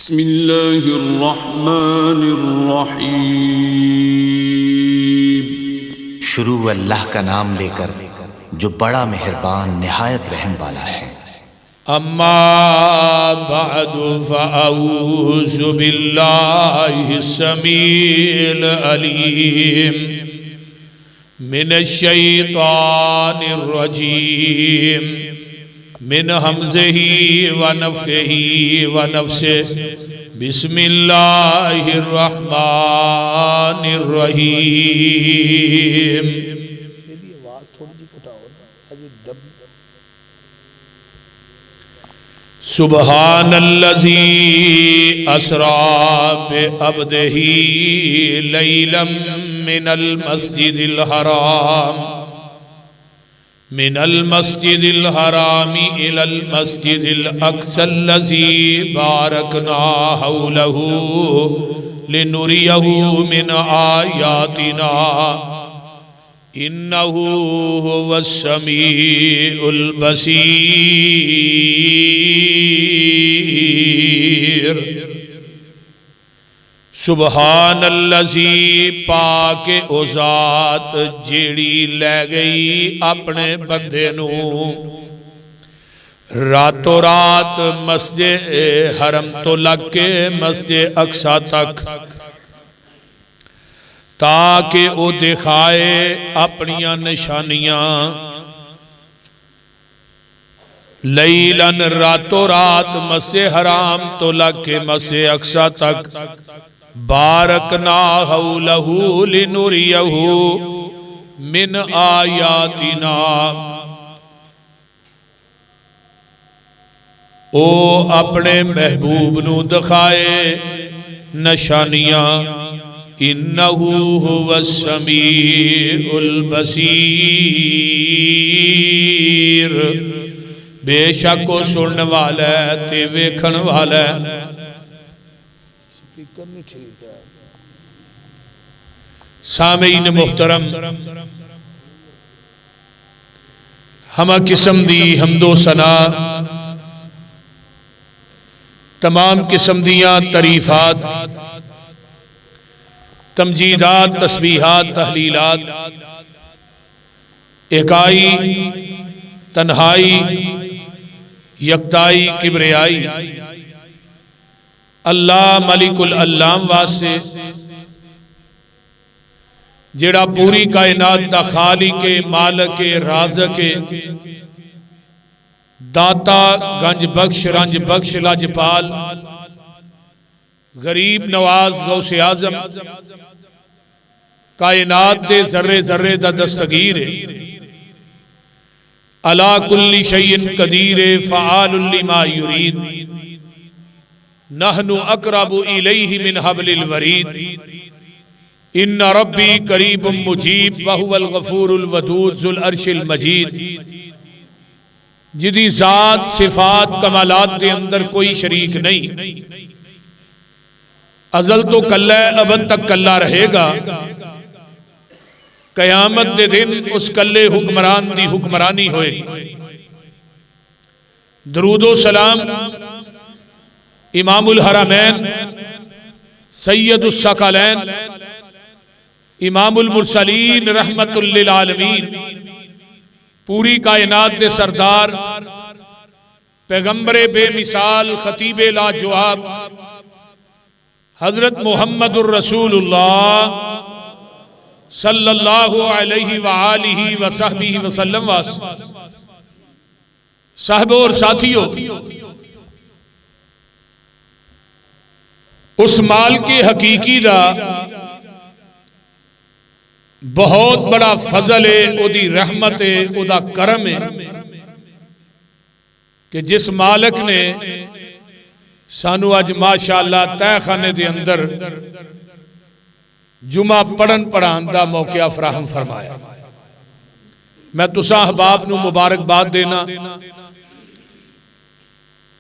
बिस्मिल्लाहिर्रहमानिर्रहीम। शुरू अल्लाह का नाम लेकर जो बड़ा मेहरबान निहायत रहम वाला है। अम्मा बअदु फ़अऊज़ु बिल्लाहिस समीइल अलीम मिनश शैतानिर रजीम मिन हमज़िही व नफ़्ख़िही व नफ़्सिही बिस्मिल्लाहिर रहमानिर रहीम। सुब्हानल्लज़ी अस्रा बिअब्दिही लैलन मिनल मस्जिदिल हरामी इलल मस्जिदिल अक़्सल्लज़ी बारकना हौलहू लिनुरियहू मिन आयातिना इन्नहू हुवस्समीउल बसीर। सुबहानल्लज़ी पाक ओ ज़ात जेड़ी लै गई अपने बंदे नू रातों रात मस्जिद हरम तो लग के मस्जिद अक्सा तक, ताकि वो दिखाए अपनियां निशानियां। लैलन रातों रात मस्जिद हराम तो लग के मस्जिद अक्सा तक, बारकना हौलहू लिनुरियहू मिन आयातिना। ओ अपने महबूब नू दिखाए निशानियां। इन्नहू हुवस्समीउल बसीर, बेशक वो सुनने वाला है ते वेखण वाला है। सामीन मुहतरम, हम किस्म दी हमदो सना, तमाम किस्म दियां तरीफात, तमजीदात, तस्बीहात, तहलीलात, एकाई, तन्हाई, यकताई, किबरियाई अल्लाह मलिकुल अल्लाम वास्ते जेड़ा पूरी कायनात दा खालिके मालिके राज़िके दाता गंज बख्श रंज बख्श लजपाल गरीब नवाज गौसे आजम कायनात दे जर्रे जर्रे दा दस्तगीर है। अला कुल्ली शैइन कदीर फ़आलुल लिमा युरीद, नहनु अक़रबु इलैहि मिन हब्लिल वरीद। इन्ना रब्बी करीबुम मुजीब व हुवल गफूरुल वदूद ज़ुल अर्शिल मजीद। जिदी ज़ात सिफात कमालात के अंदर कोई शरीक नहीं, अजल तो कल्ला है, अबद तक कल्ला रहेगा। कयामत दे दिन उस कल्ले हुक्मरान दी हुक्मरानी होएगी। दरूदो सलाम इमामुल हरमैन सैयदुस सकलैन इमामुल मुरसलीन रहमतुल लिल आलमीन, पूरी कायनात दे सरदार पैगंबरे बेमिसाल खतीबे लाजवाब हजरत मुहम्मदुर रसूलुल्लाह सल्लल्लाहु अलैहि व आलिहि व सहबिहि वसल्लम वास। साहबो और साथियों, उस माल के हकीकी दा बहुत बड़ा फजल है, ओदी रहमत है, ओदा करम है कि जिस मालिक ने सानू अज माशाअल्लाह तहखाने दे अंदर जुमा पढ़न पढ़ान का मौका फराहम फरमाया। मैं तुसा अहबाब नू मुबारकबाद देना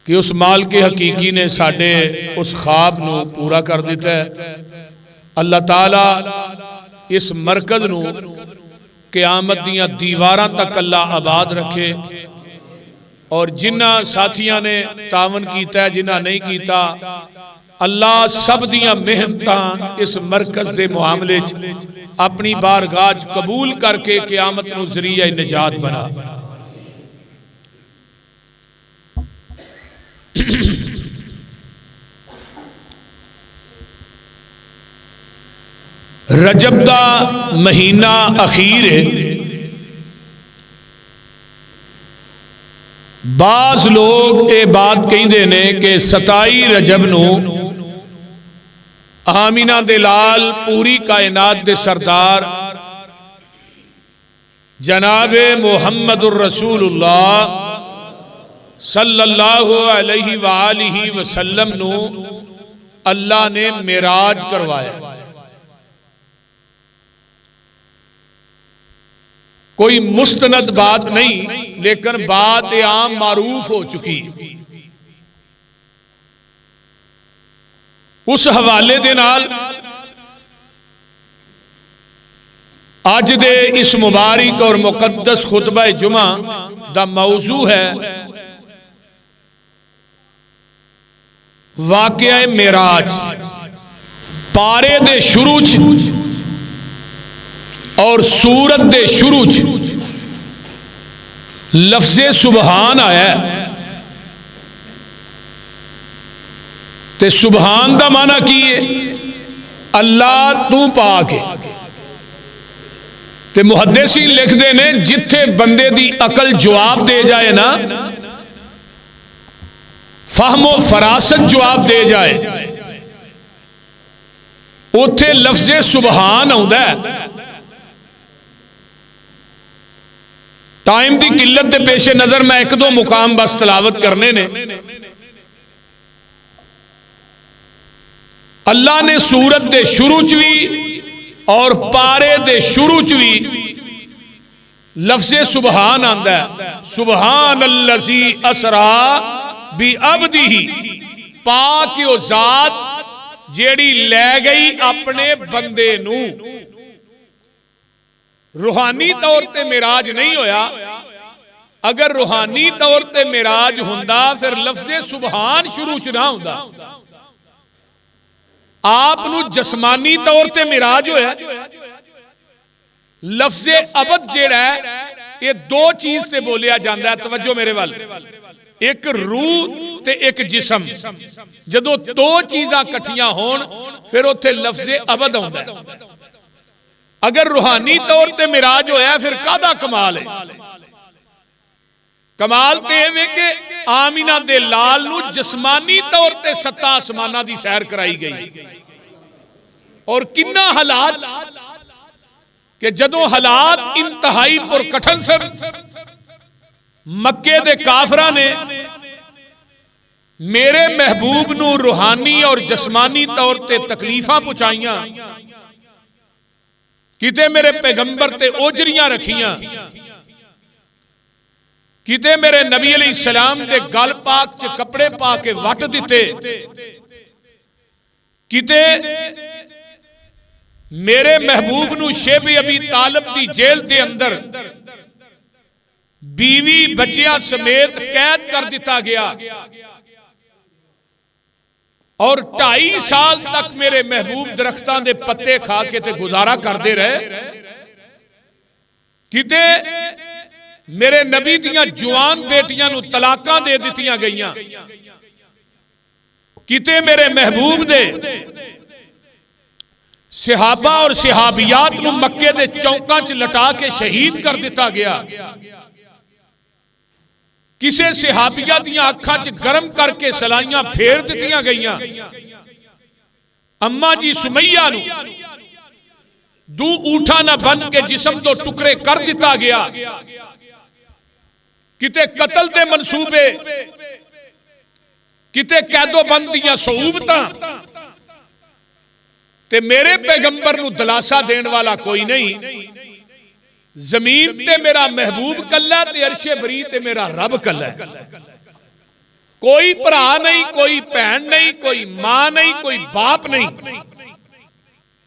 कि उस माल के हकीकी ने साडे उस ख्वाब नू पूरा कर दिता है। अल्लाह ताला इस मरकज नू क़यामत दियां दीवारां तक अल्लाह आबाद रखे और जिन्ना साथियां ने तावन कीता, जिन्ना नहीं कीता, अल्लाह सब दियां मेहनतां इस मरकज के मुआमले अपनी बारगाह कबूल करके क़यामत नूं ज़रिया निजात बना। रजब दा महीना अखीर है। बाज लोग ये बात कहते ने कि 27 रजब नूं आमीना दे लाल पूरी कायनात दे सरदार जनाबे मुहम्मदुर रसूलुल्लाह सल्लल्लाहु अलैहि वालिहि वसल्लम नूं अल्लाह ने मेराज करवाया। कोई मुस्तनद बात नहीं, लेकिन बात आम मारूफ हो चुकी। उस हवाले दे नाल अज दे इस मुबारक और मुकद्दस खुतबा जुमा दा मौजू है वाक़या मेराज। पारे दे शुरू च और सूरत दे शुरू च लफ्ज़े सुबहान आया ते सुबहान दा माना की है अल्लाह तू पाक है। ते मुहद्दिसीन लिखते ने जिथे बंदे दी अकल जवाब दे जाए ना, फहमो फरासत जवाब दे जाए, उथे लफ्ज़े सुबहान आउंदा है। टाइम की किल्लत के पेशे नजर मैं एक दो मुकाम बस तलावत करने ने। अल्लाह ने सूरत के शुरू च भी और पारे दे शुरू च भी लफ्ज़े सुबहान आंदा है। सुबहान अल्लज़ी असरा बी अब्दिही, पाक ओ जात जेड़ी लै गई अपने बंदे नू। रूहानी तौर ते मिराज नहीं होया। अगर रूहानी तौर ते मिराज हुंदा फिर लफ्ज़े सुबहान शुरू च ना हुंदा। आप नू जस्मानी तौर ते मिराज होया। लफ्ज़े अबद जेड़ा है ये दो चीज ते बोलिया जांदा है। तवज्जो मेरे वाल, एक रूह ते एक जिस्म। जदों दो चीज़ां कट्ठियां होण फिर उत्थे लफ्ज़े अबद आउंदा है। अगर रूहानी तौर ते मिराज होया फिर कादा कमाल है। कमाल ते वे कि आमीना दे लाल नू जिस्मानी तौर ते 7 आसमानां दी सैर कराई गई। और किन्ना हालात कि जदों हालात इंतहाई पुरकठन सन, मक्के दे काफरां ने मेरे महबूब नू रूहानी और जिस्मानी तौर ते तकलीफां पहुंचाइयां। किते मेरे पैगंबर ते ओजरियां रखियां, किते मेरे नबी अलैहिस्सलाम दे गल पाक च कपड़े पा के वट दिते, किते मेरे महबूब नू शेब अबी तालिब दी जेल दे अंदर बीवी बच्चियां समेत कैद कर दिता गया। और 2.5 साल तक मेरे महबूब दरख्तां दे पत्ते खा के ते गुजारा करते रहे। किते मेरे नबी दियां जवान बेटियां नू तलाकां दे दित्तियां गईयां। किते मेरे महबूब दे सिहाबा और सिहाबियात नू मक्के दे चौकां च लटा के शहीद कर दिता गया। किसे सिहाबिया दियां अखां च गर्म करके सलाइयां फेर दित्तियां गईयां। अम्मा जी सुमैया नू दू ऊठा ना बन के जिस्म तो टुकड़े कर दिता गया। किते कतल दे मंसूबे, किते कैदोबंद दियां सऊबतां। ते मेरे पैगंबर नू दिलासा देने वाला कोई नहीं। जमीन ते मेरा महबूब कल्ला ते अर्शे बरी ते मेरा रब कल्ला। कोई भरा नहीं, कोई भैन नहीं, कोई मां नहीं, कोई बाप नहीं।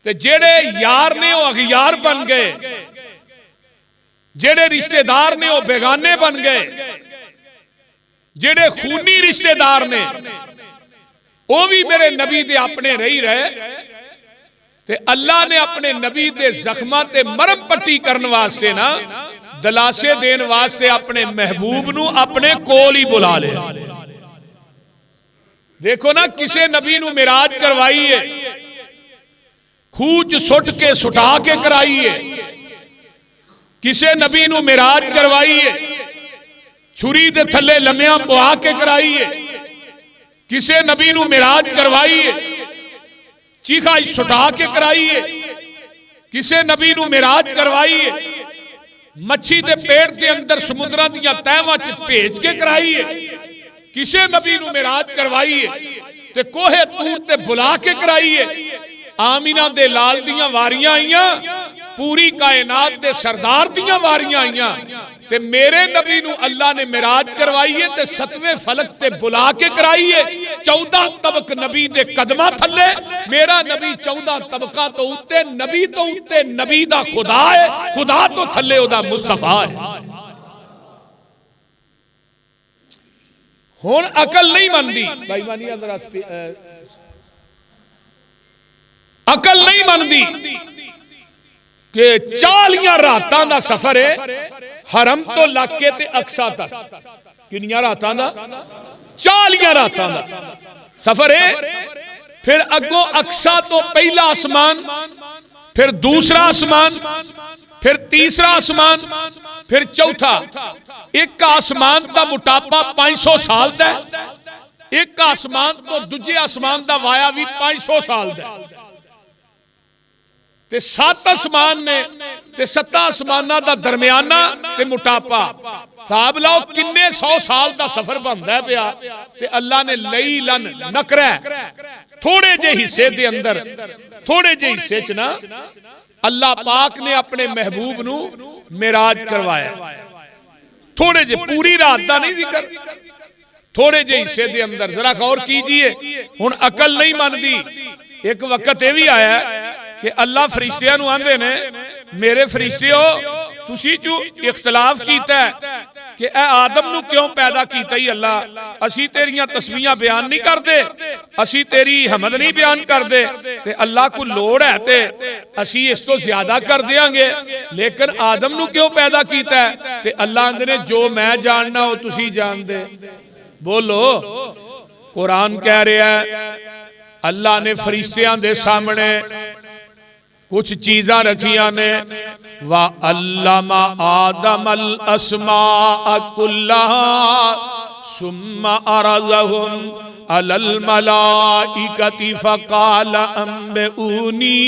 ते जेड़े यार ने वो अगयार बन गए, जेड़े रिश्तेदार ने वो बेगाने बन गए, जेड़े खूनी रिश्तेदार ने वह भी मेरे नबी दे अपने रही रहे ते अल्लाह ने अपने नबी दे जख्मां ते मरम पट्टी करने वास्ते ना दलासे देने वास्ते अपने महबूब नू अपने कोल ही बुला लिया। देखो ना किसे नबी नू मिराज करवाई है, खूच सुट के सुटा के कराई है। किसे नबी नू मिराज करवाई है, छुरी दे थले लम्या पवा के कराई है। किसे नबी नू मिराज करवाई है, चीखा सुटा के कराई है। किसे नबी नू मिराज करवाई है, मच्छी दे पेट के अंदर समुद्रां दियां तहवां च भेज के कराई है। किसे नबी नू मिराज करवाई है ते कोहे तूर ते बुला के कराई है। आमीना दे लाल दियां वारियां आईयां, पूरी कायनात दे सरदार दियां वारियां आईयां ते मेरे नबी नू अल्लाह ने मिराज करवाई है ते 7वें फलक ते बुला के कराई है। 14 तबक नबी दे कदमां थले, मेरा नबी 14 तबका तो उत्ते नबी दा खुदा है, खुदा तो थले ओदा मुस्तफा है। हुण अकल नहीं मनदी भाई मानिया जरा अकल नहीं मनदी कि 40 रातां दा सफर है हरम तो लाके ते अक्सा तक। किनियां रातां दा? 40 रातां दा सफर है। फिर अगों अक्सा तो पहला आसमान, फिर दूसरा आसमान, फिर तीसरा आसमान, फिर चौथा। एक आसमान का मोटापा 500 साल का, एक आसमान तो दूजे आसमान का वाया भी 500 साल का। ते 7 आसमान ने ते 7 आसमाना का दरमियाना ते मोटापा साहब लाओ किन्ने 100 साल का सफर बनता पिया। ते अल्लाह ने लई लन नकरा थोड़े जे हिस्से दे अंदर, थोड़े जे हिस्से च ना अल्लाह पाक ने अपने महबूब नू मिराज करवाया। थोड़े जे, पूरी रात का नहीं जिक्र, थोड़े जे हिस्से दे अंदर। जरा गौर कीजिए, हुण अकल नहीं मनदी। एक वक्त यह भी आया कि अल्लाह फरिश्तियां नू आंदे ने मेरे फरिश्तियो तुसी जो इख्तलाफ कीता है कि ए आदम नू क्यों पैदा कीता ही अल्लाह, असी तेरियां तस्बीहां बयान नहीं करते, असी तेरी हमद नहीं बयान करते, ते अल्लाह को लोड़ है ते असी इस तो ज्यादा कर देंगे, लेकिन आदम नू क्यों पैदा कीता है? ते अल्लाह आंदे ने जो मैं जानना वो तुसी जान दे। बोलो, कुरान कह रहा है अल्लाह ने फरिश्तियां दे सामने कुछ चीज़ां रखियां ने। वा अल्लामा आदम अल अस्मा कुल्लाहा सुम्मा अरज़हुम अलल मलाइकति फ़क़ाल अंबिऊनी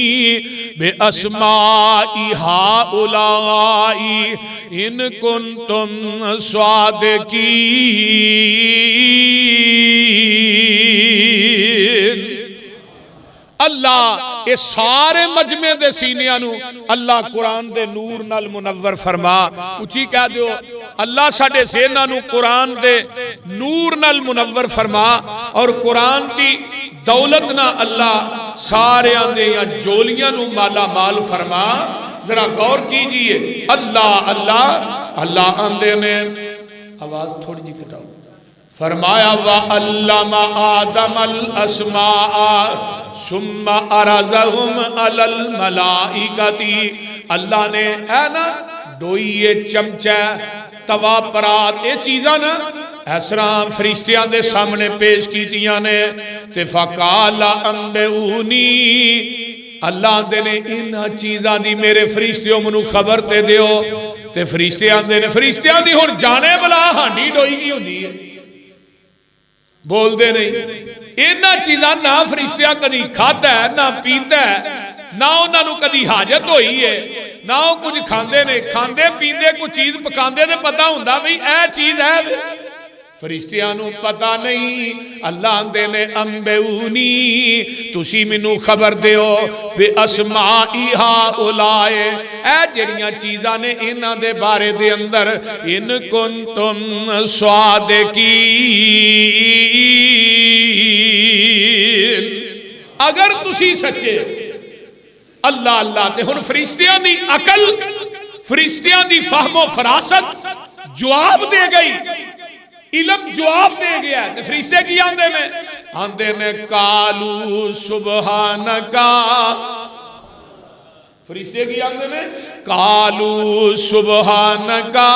बि अस्माइ हाउलाई इन कुन्तुम स्वादिकीन। अल्लाह ये सारे मजमे दे सीनियां नू अल्लाह कुरान दे नूर नाल मुनव्वर फरमा। उची कह दो अल्लाह साडे सेना नू कुरान दे नूर नाल मुनव्वर फरमा और कुरान दी दौलत ना अल्लाह सारे दे जोलियां नू माला माल फरमा। जरा गौर कीजिए, अल्लाह अल्लाह अल्लाह आंदे ने, आवाज थोड़ी जी घटाओ, फरमाया वा अल्लामा आदम अल अस्मा सुम्मा अरज़हुम अलल मलाइकति। अल्लाह ने है ना डोई ये चमचा तवा परात ये चीज़ां ना इस तरह फरिश्तियां दे सामने पेश कीतियां ने। ते फ़क़ाल अंबिऊनी, अल्लाह दे ने इन्हां चीज़ां दी मेरे फरिश्तियों मैनू खबर ते दिओ। ते फरिश्ते आंदे ने, फरिश्तियां दी हुण जाने भला हांडी डोई की हुंदी है, बोलते नहीं। इन्हां चीज़ां ना फरिश्तियां कदी खादा है ना पीता है, ना उन्होंने कदी हाजत हुई है, ना वो कुछ खाते ने। खाते पीते कुछ चीज पकाते तो पता होंदा भी यह चीज है, फरिश्तियां नू पता नहीं। अल्लाह आंदे ने अंबिऊनी, तुसी मैनू खबर दिओ वे अस्माई हाउलाए, ए जेड़ियां चीज़ां ने इन्हां दे बारे दे अंदर, इन कुंतुम स्वादिकीन, अगर तुसी सच्चे। अल्लाह अल्लाह ते हुण फरिश्तियां दी अकल, फरिश्तियां दी फहमो फरासत जवाब दे गई इलम जवाब दे गया। ते फरिश्ते की आंदे ने कालू सुबहानका, फरिश्ते की आंदे ने कालू सुबहानका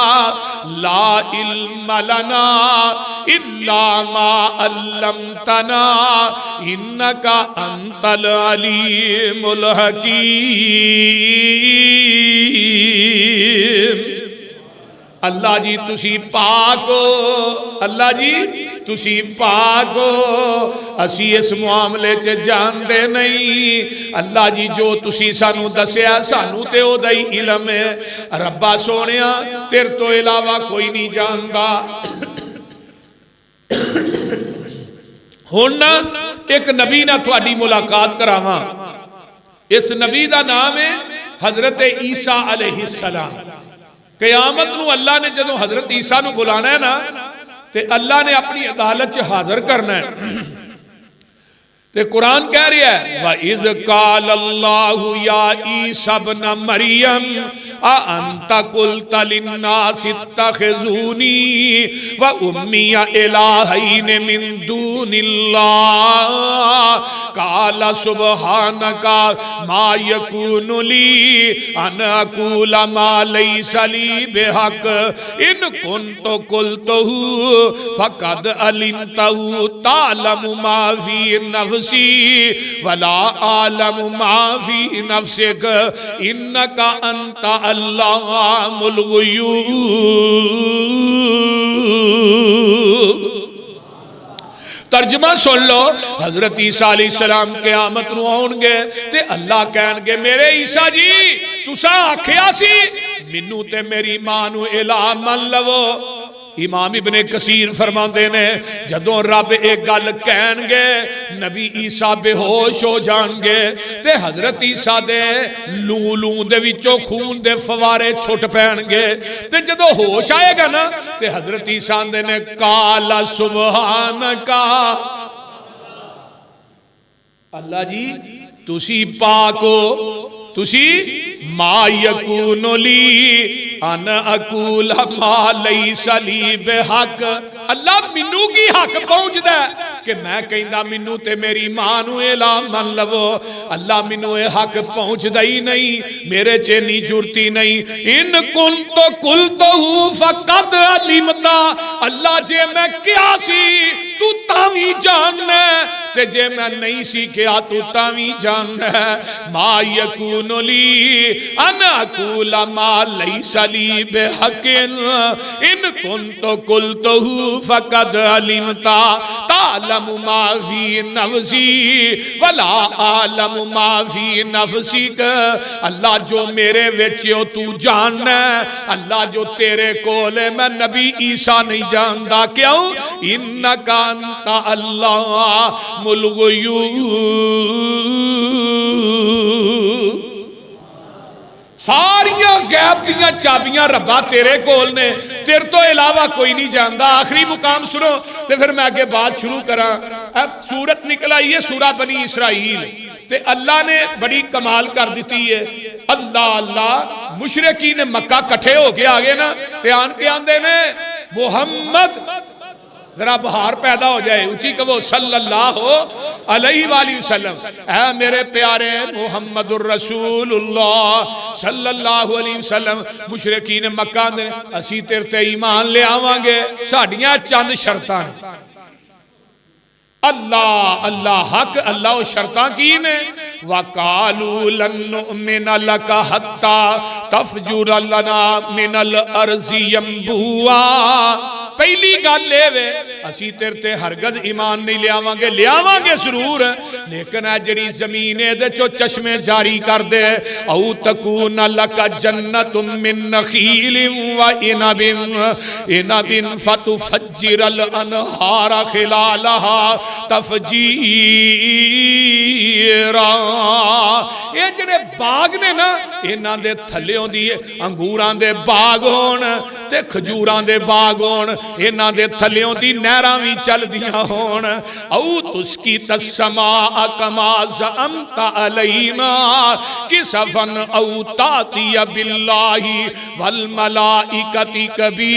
ला इल्म लना इल्ला मा अल्लमतना इन्नका अंतल अलीमुल हकीम। अल्लाह जी तुसी पाक हो, अल्लाह जी तुसी पाक हो, असी इस मामले च जानते नहीं। अल्लाह जी जो तुसी सानू दसिया सानू ते ओदा ही इलम है। रब्बा सोनिया तेरे तो इलावा कोई नहीं जानता। हुण ना एक नबी ना तुहाडी मुलाकात करावां। इस नबी का नाम है हजरत ईसा अलैहिस्सलाम। क़यामत नूं अल्लाह ने जदों हजरत ईसा नूं बुलाना है ना ते अल्लाह ने अपनी अदालत च हाजिर करना है। ते कुरान कह रहा है व इज़ काल अल्लाहु या ईसा इब्न मरियम आ अंता कुल्ता लिन्नासि इत्तखिज़ूनी व उम्मिया इलाहैन मिन दूनिल्लाह काला सुबहानका मा यकूनु ली अन अकूला मा लैसा ली बिहक इन कुन्तु कुल्तुहु फक़द अलिमतहु तालमु मा फी नफ्सी वला आलमु मा फी नफ्सिक इन्नका अंता अल्लाहुल ग़ुयूब। तर्जमा सुन लो, हजरत ईसा अलैहिस्सलाम क़यामत नूं आउणगे ते अल्लाह कहणगे मेरे ईसा जी तुसां आखिया सी मैनू ते मेरी मां नूं इलाह मन लवो। इमाम इब्ने कसीर फरमाते ने जदों रब एक गल कहणगे नबी ईसा बेहोश हो जाणगे ते हजरत ईसा दे लू दे विचों खून दे फवारे छुट पैणगे ते जदों होश आएगा ना ते हजरत ईसा आंदे ने काला सुबहानका अल्लाह जी तुसी पाक हो, तुसी मा यकूनु ली अन अकूल मा लैसा ली बेहक। अल्लाह मैनू की हक पहुंचदा कि मैं कहंदा मैनू ते मेरी मां नू इलाह मन लवो। अल्लाह मैनू ये हक पहुंचदा ही नहीं, मेरे च इन्नी जुरती नहीं। इन कुंतो कुलतहु फक़द अलिमता। अल्लाह जे मैं क्या सी तू तावी जानना ते जे मैं नहीं सी क्या तू तावी जानना। मा यकूनु ली अन अकूला मा लैसा ली बिहक़िन इन कुंतो कुलतहु फक़द अलिमता तालमु मा फी नफ्सी वला आलमु मा फी नफ्सिक। अल्लाह जो मेरे विच हो तू जानना, अल्लाह जो तेरे कोल है मैं नबी ईसा नहीं जानता। क्यों? इन्नका अंता अल्लाहुल ग़ुयूब। सारियां गैब दियां चाबियां रब्बा तेरे कोल ने, तेरे तो इलावा कोई नहीं जानता। आखिरी मुकाम सुनो तो फिर मैं आगे बात शुरू करा। अब सूरत निकल आई है सूरा बनी इसराइल ते अल्लाह ने बड़ी कमाल कर दी है। अल्लाह अल्लाह मुशरिकीन मक्का कट्ठे होके आ गए ना ते आन के आंदे ने मुहम्मद, जरा बहार पैदा हो जाए ऊंची कहो सल्लल्लाहु अलैहि वसल्लम। ऐ मेरे प्यारे मुहम्मदुर रसूलुल्लाह सल्लल्लाहु अलैहि वसल्लम। मुशरिकीन मक्का ने असी तेरे ते ईमान ले आवांगे, साडियां चंद शर्तां ने। अल्लाह अल्लाह हक अल्लाह शर्तां की ने वकालू लन नुमिना लका हत्ता तफजुर लना मिनल अर्ज़ि यंबुआ। पहली गल वे असी तेरे ते हरगज ईमान नहीं लियावांगे, लियावांगे जरूर लेकिन आ जड़ी जमीन दे चो चश्मे जारी कर दे। औ तकून लका जन्नतुम मिन नखीलिन व इनबिन फतुफज्जिरल अनहारा खिलालहा तफजीरा। ये जड़े बाग ने ना इन्हां दे थल्लेओं दी अंगूरां दे बाग होण ते खजूरां दे बाग होण, इन्हां दे थल्लेओं दी नहरां भी चलदियां होण। औ तुस्की तस्मा कमा ज़अमता अलैना किसफन औ तातिया बिल्लाहि वल मलाइकति कबीला।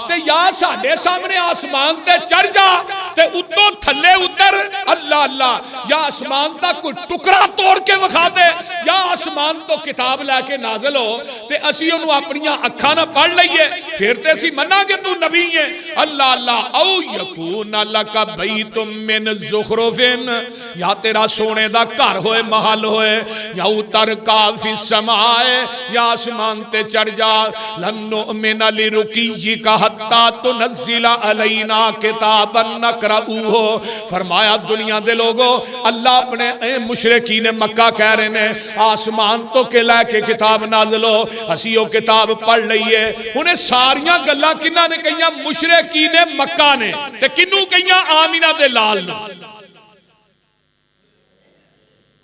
ते या साडे सामने आसमान ते चढ़ जा ते उत्तों थल्ले उतर, अल्लाह अल्लाह, या आसमान दा कोई टुकड़ा तोड़ के विखा दे, या आसमान तो किताब लैके नाज़िल हो ते असी उन्होंने अपनियां अखां नाल पढ़ लईए, फिर ते असी मन्नांगे तू नबी है। अल्लाह अल्लाह। औ यकून लका बैतुम मिन ज़ुखरुफिन, या तेरा सोने दा घर होए, महल होए, या उतर काफी समाए, या आसमान ते चढ़ जा। लन नुमिन लिरुकिय्यिका हत्ता तुनज़्ज़िला अलैना किताबन नक़रऊहु। फरमाया दुनिया दे लोगों, अल्लाह अपने मुशरिकीन मक्का कह रहे ने आसमान तो के लैके किताब नाज़िल हो, असी वो किताब पढ़ लईए। उन्हें सारियां गल्लां किन्हां ने कहियां? मुशरिकीन मक्का ने। ते किन्नू कहियां? आमिना दे लाल ने।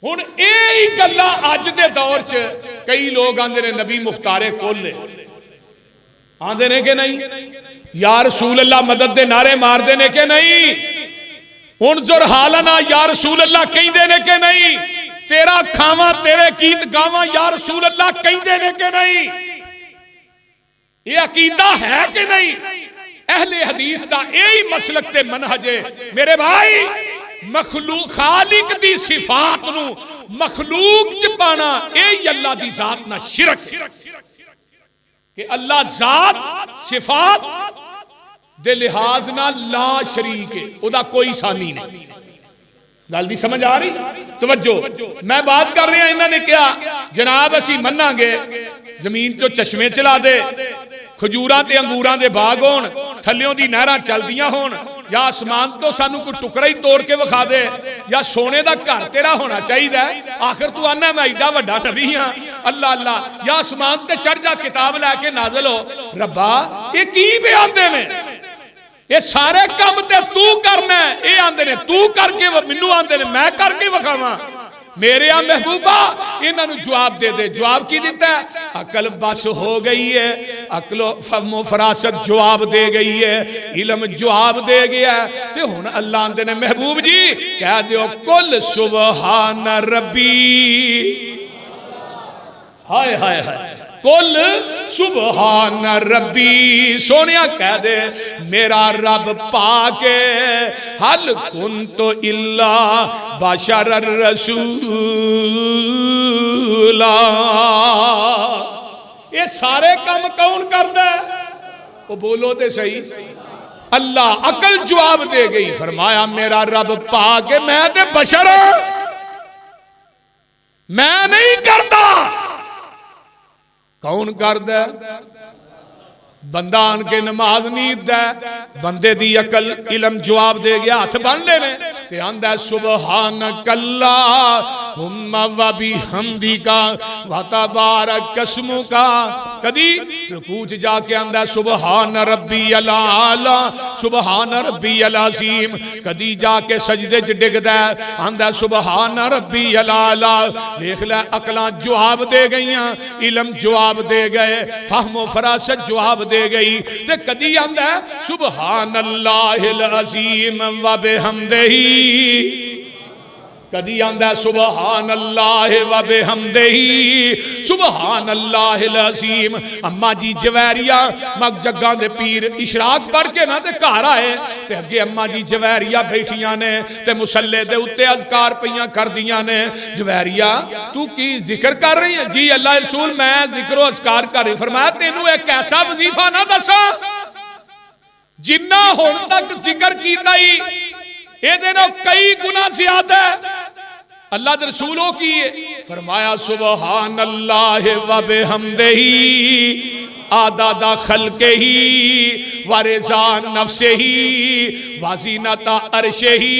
हुण यही गल्लां अज दे दौर च कई लोग आंदे ने नबी मुख्तारे कोले आंदे ने कि नहीं, या रसूल अल्लाह मदद दे नारे मारदे ने कि नहीं, उनजुर हालना या रसूल अल्लाह कहिंदे ने कि नहीं, तेरा खावा तेरे गीत गावा या रसूल अल्लाह कहिंदे ने कि नहीं, ये अकीदा है कि नहीं? अहले हदीस दा यही मसलक ते मनहज है मेरे भाई। मखलूक खालिक दी सिफात नू मखलूक च पाना यही अल्लाह दी जात ना शिरक कि अल्लाह जात सिफात दे लिहाज ना ला शरीक है, उदा कोई सानी नहीं। गल दी समझ आ रही? तवज्जो, मैं बात कर रहा, इन्होंने क्या जनाब असी मन्नांगे जमीन चो चश्मे चला दे, खजूरां ते अंगूरां दे बाग होण, थल्लियों दी नहरां चलदियां होण, या आसमान तो सानू कोई टुकड़ा ही तोड़ के विखा दे, या सोने दा घर तेरा होना चाहिए। आखिर तू आना मैं एडा वड्डा नबी हां, अल्लाह अल्लाह, या आसमान ते चढ़ जा किताब लैके नाज़िल हो। रब्बा ये की बयानदे ने? ये सारे काम ते तू करना है, ये आंदे ने तू करके, मैनू आंदे ने मैं करके विखावां। मेरे आ महबूबा इन्होंने जवाब दे दे। जवाब की दिता है? अकल बस हो गई है, अकलो फहमो फरासत जवाब दे गई है, इलम जवाब दे गया। ते हुण अल्लाह आंदे ने महबूब जी कह दियो कुल सुबहान रब्बी, हाय हाय हाय, कुल सुबहान रब्बी, सोनिया कह दे मेरा रब पाके हल कुन तो इल्ला बशर रसूला। ये सारे काम कौन करता है? वो बोलो तो सही। अल्लाह अकल जवाब दे गई, फरमाया मेरा रब पाके मैं ते बशर, मैं नहीं करता। कौन करदा? बंदा आन के नमाज नींद दे, बंदे दी अकल इलम जवाब दे गया, हाथ बन लेने ते आंदा सुबहान कल्ला हुम्मा व बिहम्दिका व तबारक कसमुका। कदी रुकू च जाके आंदा सुबहान रब्बी अल आला, सुबहान रब्बी अल अजीम। कदी जाके सजदे च डिगदा आंदा सुबहान रब्बी अल आला। देख ले अकलां जवाब दे गईयां, इलम जवाब दे गए, फहमो फरासत जवाब दे गई। ते कदी आंदा सुबहान अल्लाहिल अजीम व बिहम्दिही, कदी आंदा सुबहान अल्लाह व बिहम्दिही सुबहान अल्लाहिल अजीम। अम्मा जी जवैरिया मग जग्गा दे पीर इशराक पढ़ के ना ते घर आए ते अगे अम्मा जी जवैरिया बैठियां ने ते मुसल्ले दे उत्ते अज़कार पईयां करदियां ने। जवैरिया तू की जिक्र कर रही है? जी अल्लाह रसूल मैं जिक्र अज़कार कर रही। फरमाया तेनू एक ऐसा वजीफा ना दसा जिन्ना हुण तक जिक्र कीता ही एदे नाल कई गुना ज्यादा है। अल्लाह दे रसूल हो की है? फरमाया सुबहान अल्लाह व बिहम्दिही आदादा खल्क़िही व रिज़ा नफ्सिही व ज़ीनता अर्शिही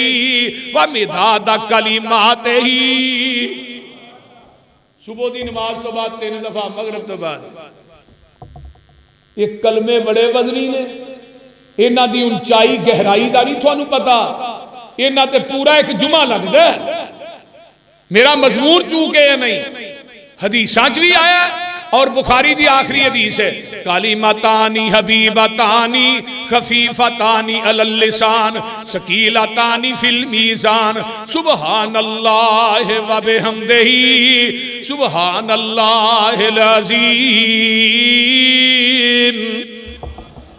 व मिदादा कलिमातिही। सुबह दी नमाज तो बाद 3 दफा, मगरिब तो बाद। ये कलमे बड़े वजनी ने, इन्हां दी ऊंचाई गहराई दा नहीं तुहानू पता, इन्हां ते पूरा एक जुमा लगदा है। मेरा मजमून चूके या नहीं। हदीसां च भी आया और बुखारी दी आखिरी हदीस है, कालिमतानी हबीबतानी खफीफतानी अलल लिसान सकीलतानी फिल मीज़ान सुबहानल्लाह व बिहम्दिही सुबहानल्लाहिल अज़ीम।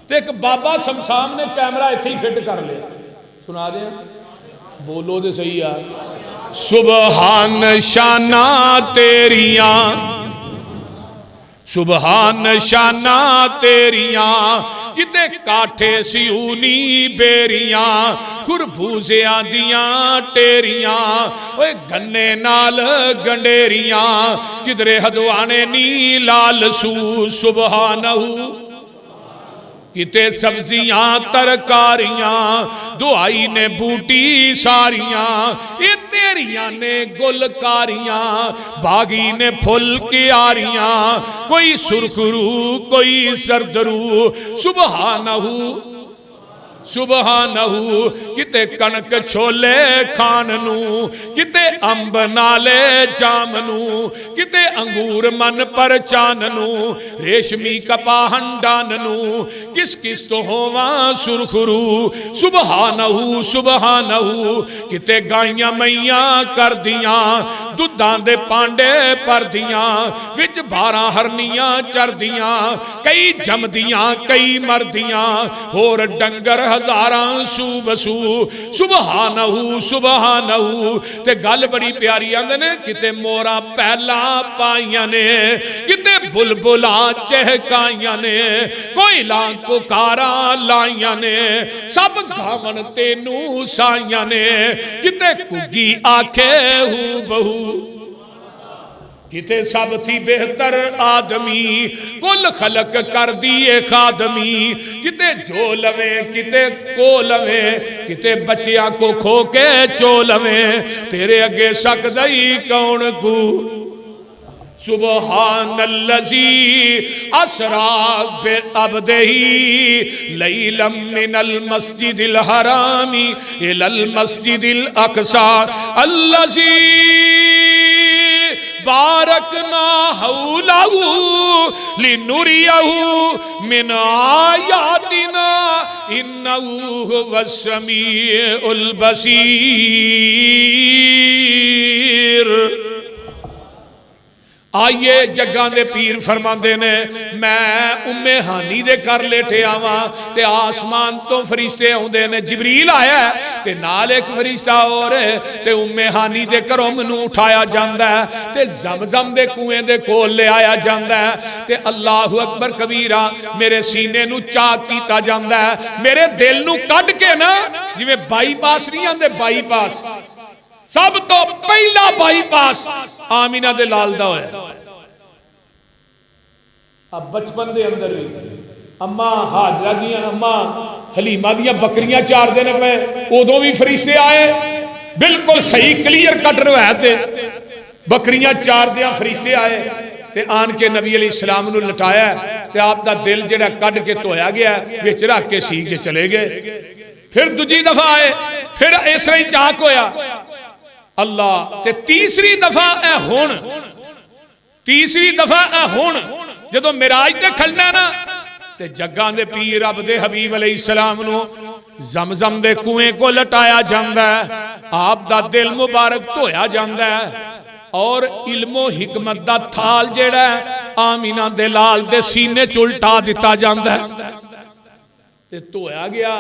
ते एक बाबा शमशाम ने कैमरा इत्थे ही फिट कर लिया, सुना दें, बोलो तो सही यार। सुबहान शाना तेरियां, सुबहान शाना तेरियां, किते काठे सियूनी बेरियां खुरबूजियां दियां टेरियां, ओए गन्ने नाल गंडेरियां किधरे हदवाने नी लाल सू सुबहानहू, किते सब्जियां तरकारियां दुआई ने बूटी सारियां, ये तेरियां ने गुलकारियां बागी ने फुल क्यारियां, कोई सुरखरू कोई सरदरू सुबहानहू सुबहानहू, किते कणक छोले खान नू किते अंब नाले जाम नू किते अंगूर मन पर चान नू रेशमी कपाहन डान नू किस किस तो होवा सुरखरू सुबहानहू सुबहानहू, किते गाइयां मैयां कर दियां दुधां दे पांडे पर दियां विच 12 हरनियां चरदियां, कई जमदियां कई मरदियां होर डंगर हजारां सू बसू सुबहानहू सुबहानहू। ते गल बड़ी प्यारी आंदे ने, किते मोरा पहला पाइयां ने किते बुलबुलां चहकाइयां ने कोयला पुकारा लाइयां ने सब गावन तेनू साइयां ने, किते कुगी आखे हू बहू किते सब थी बेहतर आदमी कुल खलक कर दिए खादमी, किते जो लवे किते को लवे किते बच्चिया को खो के चो लवे, तेरे अगे सकदई कौन कू सुबहानल्लज़ी असरा बि अब्दिही लैलम मिनल मस्जिदिल हरामी इलल मस्जिदिल अक़सा अल्लज़ी बारकना हौलहू लिनुरियहू मिन आयातिना इन्नहू हुवस समीउल बसीर। आइए जग्गां दे पीर फरमांदे ने, मैं उम्मे हानी दे कर लेटे आवा ते आसमान तो फरिश्ते आउंदे ने, जिबरील आया ते नाल एक फरिश्ता और ते उम्मे हानी दे घरों मैनू उठाया जांदा है ते जमजम दे कुएं दे कोल ले आया जांदा है ते अल्लाहु अकबर कबीरा मेरे सीने नू चाक कीता जांदा है, मेरे दिल नू कढ के ना जिवें बाईपास नहीं आंदे बाईपास, सब तो पहला बाईपास आमीना दे लाल दा होया। अब बचपन दे अंदर भी अम्मा हाजरा दियां अम्मा हलीमा दियां बकरियां चारदे ने पे, उदों भी फरिश्ते आए बिल्कुल सही क्लियर कट रवायत है, बकरियां चारदियां फरिश्ते आए ते आन के नबी अलैहि सलाम नू लटाया ते आप दा दिल जेड़ा कट के धोया गया विच रख के सी के चले गए। फिर दूजी दफा आए फिर इस तरह ही चाक होया अल्लाह ते तीसरी दफा जदों मिराज ते खलना ना ते जग्गां दे पीर रब दे हबीब अलैहि सलाम नू जमजम दे कुएं को लटाया जांदा है, आप दा दिल मुबारक धोया जांदा है और इल्मो हिकमत दा थाल जेड़ा आमीना दे लाल दे सीने च उल्टा दिता जांदा है ते धोया गया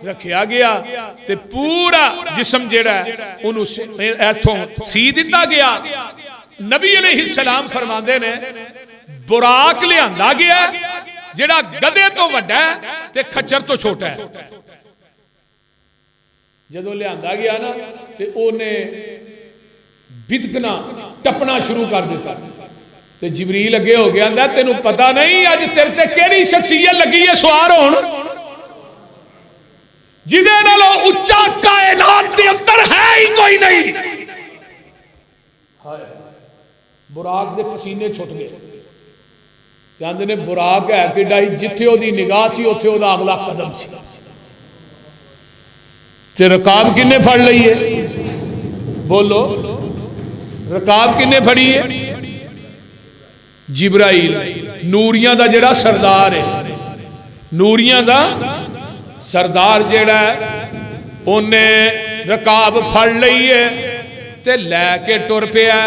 रखिया गया ते पूरा जिस्म जेड़ा उन्हों इथों सी दिता गया। नबी अलैहि सलाम फरमाते ने बुराक लियांदा गया जेड़ा गधे तो वड्डा है ते खच्चर तो छोटा है, जदों लियांदा गया ना ते ओने बिदकना टपना शुरू कर दिता ते जिबरील अगे हो गया तेनू पता नहीं अज तेरे ते केड़ी शख्सियत लगी है सवार होण जिदे नालों उच्चा कायनात दे अंदर है ही कोई नहीं। बुराक दे पसीने छुट गए, कहते ने बुराक है किड्डा जिथे ओदी निगाह सी उत्थे ओदा अगला कदम सी ते रकाब किन्ने फड़ लई है बोलो रकाब किन्ने फड़ी है? जिब्राइल, नूरियां दा जेड़ा सरदार है, नूरियां दा सरदार जेड़ा है, उन्हें रकाब फड़ लई है ते लैके टुर पिया।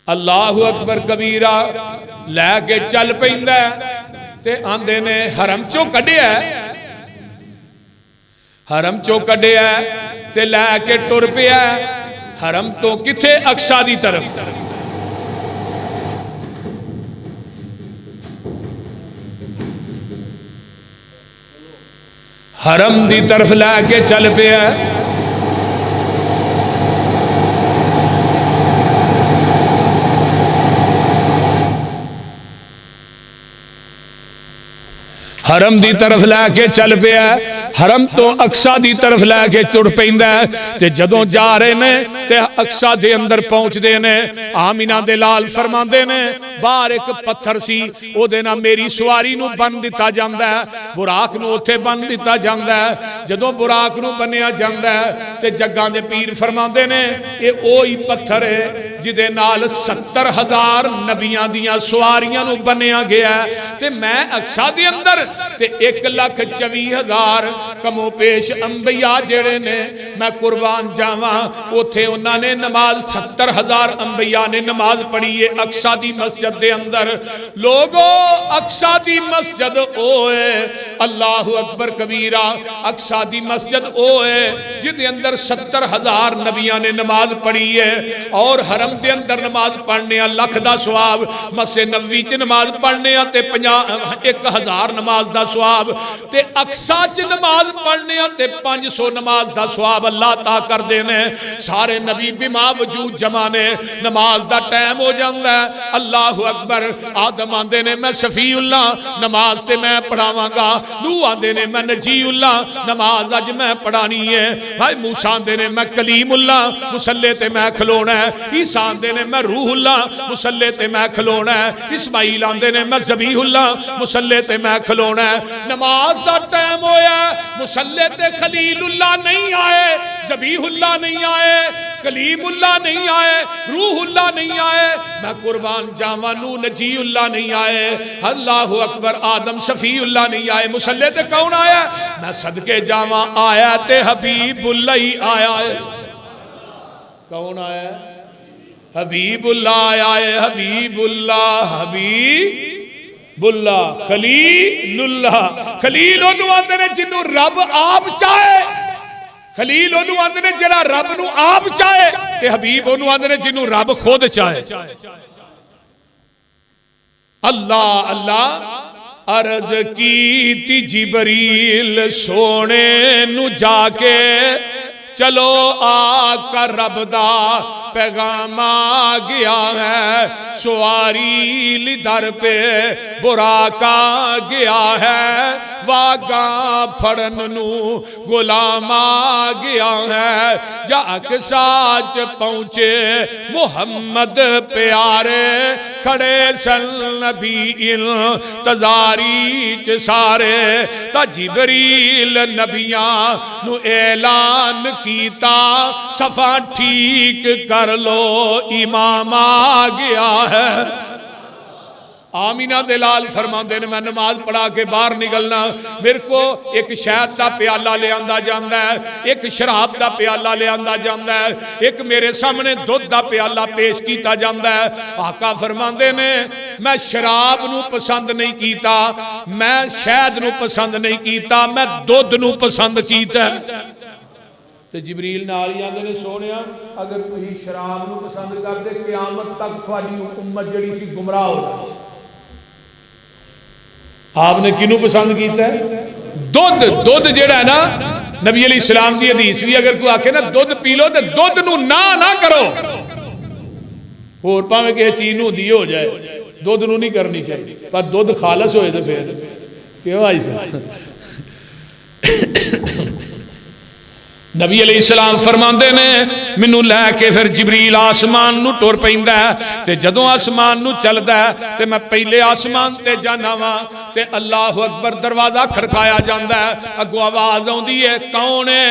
अल्लाहु अकबर कबीरा लैके चल पैंदा ते आंदे ने हरम चो कढ़िया, हरम चो कढ़िया ते लैके टुर पिया। हरम तो किथे? अक्सा दी तरफ। हरम दी तरफ लैके चल पिया। हरम दी तरफ लैके चल पिया। हरम तो अक्सा दी तरफ लैके तुर पैंदा ते जदों जा रहे ने ते अक्सा दे अंदर पहुंचदे ने। आमिना दे लाल फरमांदे ने बाहर एक पत्थर सी, ओदे नाल मेरी सवारी नूं बन दिता जांदा है, बुराक नूं उत्थे बन दिता जांदा है। जदों बुराक नूं बन्निया जांदा है ते जग्गां दे पीर फरमांदे ने ये ओही पत्थर है जिदे नाल 70,000 नबियां दियां सवारियां नूं बन्निया गया ते मैं अक्सा दे अंदर ते 1,24,000 कमो पेश अंबिया जेड़े ने मैं कुर्बान जावां। उथे उन्होंने नमाज 70,000 अंबिया ने नमाज पढ़ी है अक्सा दी मस्जिद दे अंदर। लोगो अक्सा दी मस्जिद ओए, अल्लाहु अकबर कबीरा, अक्सा दी मस्जिद ओए जिदे अंदर 70,000 नबिया ने नमाज पढ़ी है। और हरम दे अंदर नमाज पढ़ने लख दा सवाब, मस्जिद नबवी च नमाज पढ़ने ते 1,000 नमाज दा सवाब, ते अक्सा च नमाज पढ़ने ते 500 नमाज दा सवाब अल्लाह ता कर देने। सारे नबी बिमा वजूद जमा ने, नमाज दा टाइम हो जाता है। अल्लाहु अकबर। आदम आंदे ने मैं सफीउल्ला, नमाज ते मैं पढ़ावांगा। नूह आंदे ने मैं नजीउल्ला, नमाज अज मैं पढ़ानी है। भाई मूसा आंदे ने मैं कलीमुल्ला, मुसल्ले ते मैं खलोना है। ईसा आंदे ने मैं रूहुल्ला, मुसल्ले ते मैं खलोना है। इस्माइल आंदे ने मैं ज़बीहुल्ला, मुसल्ले ते मैं खलोना है। नमाज दा टाइम होया, मुसल्ले ते खलीलुल्लाह नहीं आए, ज़बीहुल्लाह नहीं आए, कलीमुल्लाह नहीं आए, रूहुल्लाह नहीं आए, मैं कुर्बान जावा नू नजीउल्लाह नहीं आए, अल्लाहु अकबर आदम शफीउल्लाह नहीं आए। मुसल्ले ते कौन आया? मैं सदके जावा आया ते हबीबुल्लाह ही आया है। कौन आया? हबीबुल्लाह आया है। हबीबुल्लाह, हबीबुल्लाह, खलीलुल्लाह। खलील ओनू आंदे ने जिन्नू रब आप चाहे, खलील ओनू आंदे ने जेड़ा रब नू आप चाहे, ते हबीब ओनू आंदे ने जिन्नू रब खुद चाहे। अल्लाह अल्लाह अर्ज की जिबरील सोने नू जाके, चलो आका रब दा पैगाम आ गया है। सवारी लिदर पे बुराका गया है, वागा फड़न नू गुलाम आ गया है। जाक साच पहुंचे मुहम्मद प्यारे, खड़े सन नबी इंतजारी च सारे। ता जिबरील नबियां नू ऐलान कीता, सफा ठीक कर लो इमाम आ गया है। आमीना दे लाल फरमाते ने मैं नमाज पढ़ा के बाहर निकलना, मेरे को एक शहद का प्याला ले आंदा जांदा है, एक शराब का प्याला ले आंदा जांदा है, एक मेरे सामने दुध का प्याला पेश किया जाता है। आका फरमाते ने मैं शराब नू पसंद नहीं कीता, मैं शहद नू पसंद नहीं कीता, मैं दुध नू पसंद कीता। ते जिबरील नाल ही आंदे ने सोनिया अगर तुसीं शराब नू पसंद करदे क़यामत तक तुहाडी उम्मत जिहड़ी सी गुमराह हो जानी। आपने किनू पसंद किया? दुध। दुध जिहड़ा है ना, नबी अलैहि सलाम की हदीस भी अगर कोई आखे ना दुध पी लो तो दुध नू ना करो, होर भावें किसी चीज नू दी हो जाए, दुध नू नहीं करनी चाहिए। पर दुध खालस होए तो फिर क्यों आई सा। नबी अलैहिस्सलाम फरमाते ने मैनू लैके फिर जिबरील आसमान नू टुर पैंदा है, ते जदों आसमान नू चलदा है ते मैं पहले आसमान ते जाना वा, ते अल्लाह अकबर दरवाजा खड़काया जाता है। अगों आवाज आउंदी है कौन है?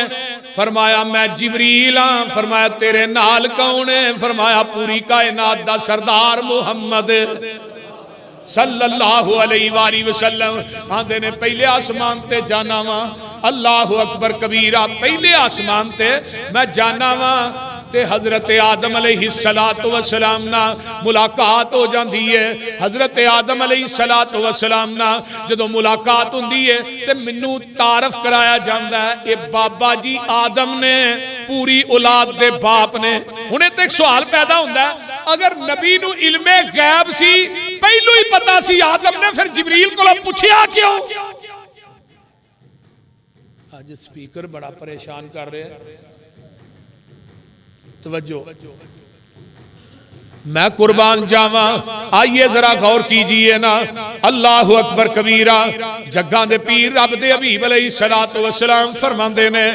फरमाया मैं जिबरील हाँ। फरमाया तेरे नाल कौन है? फरमाया पूरी कायनात दा सरदार मुहम्मद सल्लल्लाहु अलैहि वसल्लम। आंदे ने पहले आसमान ते जाना वा, अल्लाहु अकबर कबीरा, पहले आसमान ते मैं जाना वा ते हजरत आदम अलैहिस्सलातु वस्सलाम ना मुलाकात हो जाती है। हजरत आदम अलैहिस्सलातु वस्सलाम ना जदों मुलाकात हुंदी है ते मैनू तारफ कराया जाता है, ये बाबा जी आदम ने पूरी औलाद दे बाप ने। हुणे ते एक सवाल पैदा होंदा है, अगर नबी नू इल्मे गैब सी पहलू ही पता सी आदम ने, फिर जिबरील को पूछिया क्यों? आज स्पीकर बड़ा परेशान कर रहे हैं। तवज्जो, मैं कुर्बान जावा, आइए जरा गौर कीजिए ना। अल्लाहु अकबर कबीरा, जग्गां दे पीर रब दे हबीब अलैहिस्सलातु वस्सलाम फरमांदे ने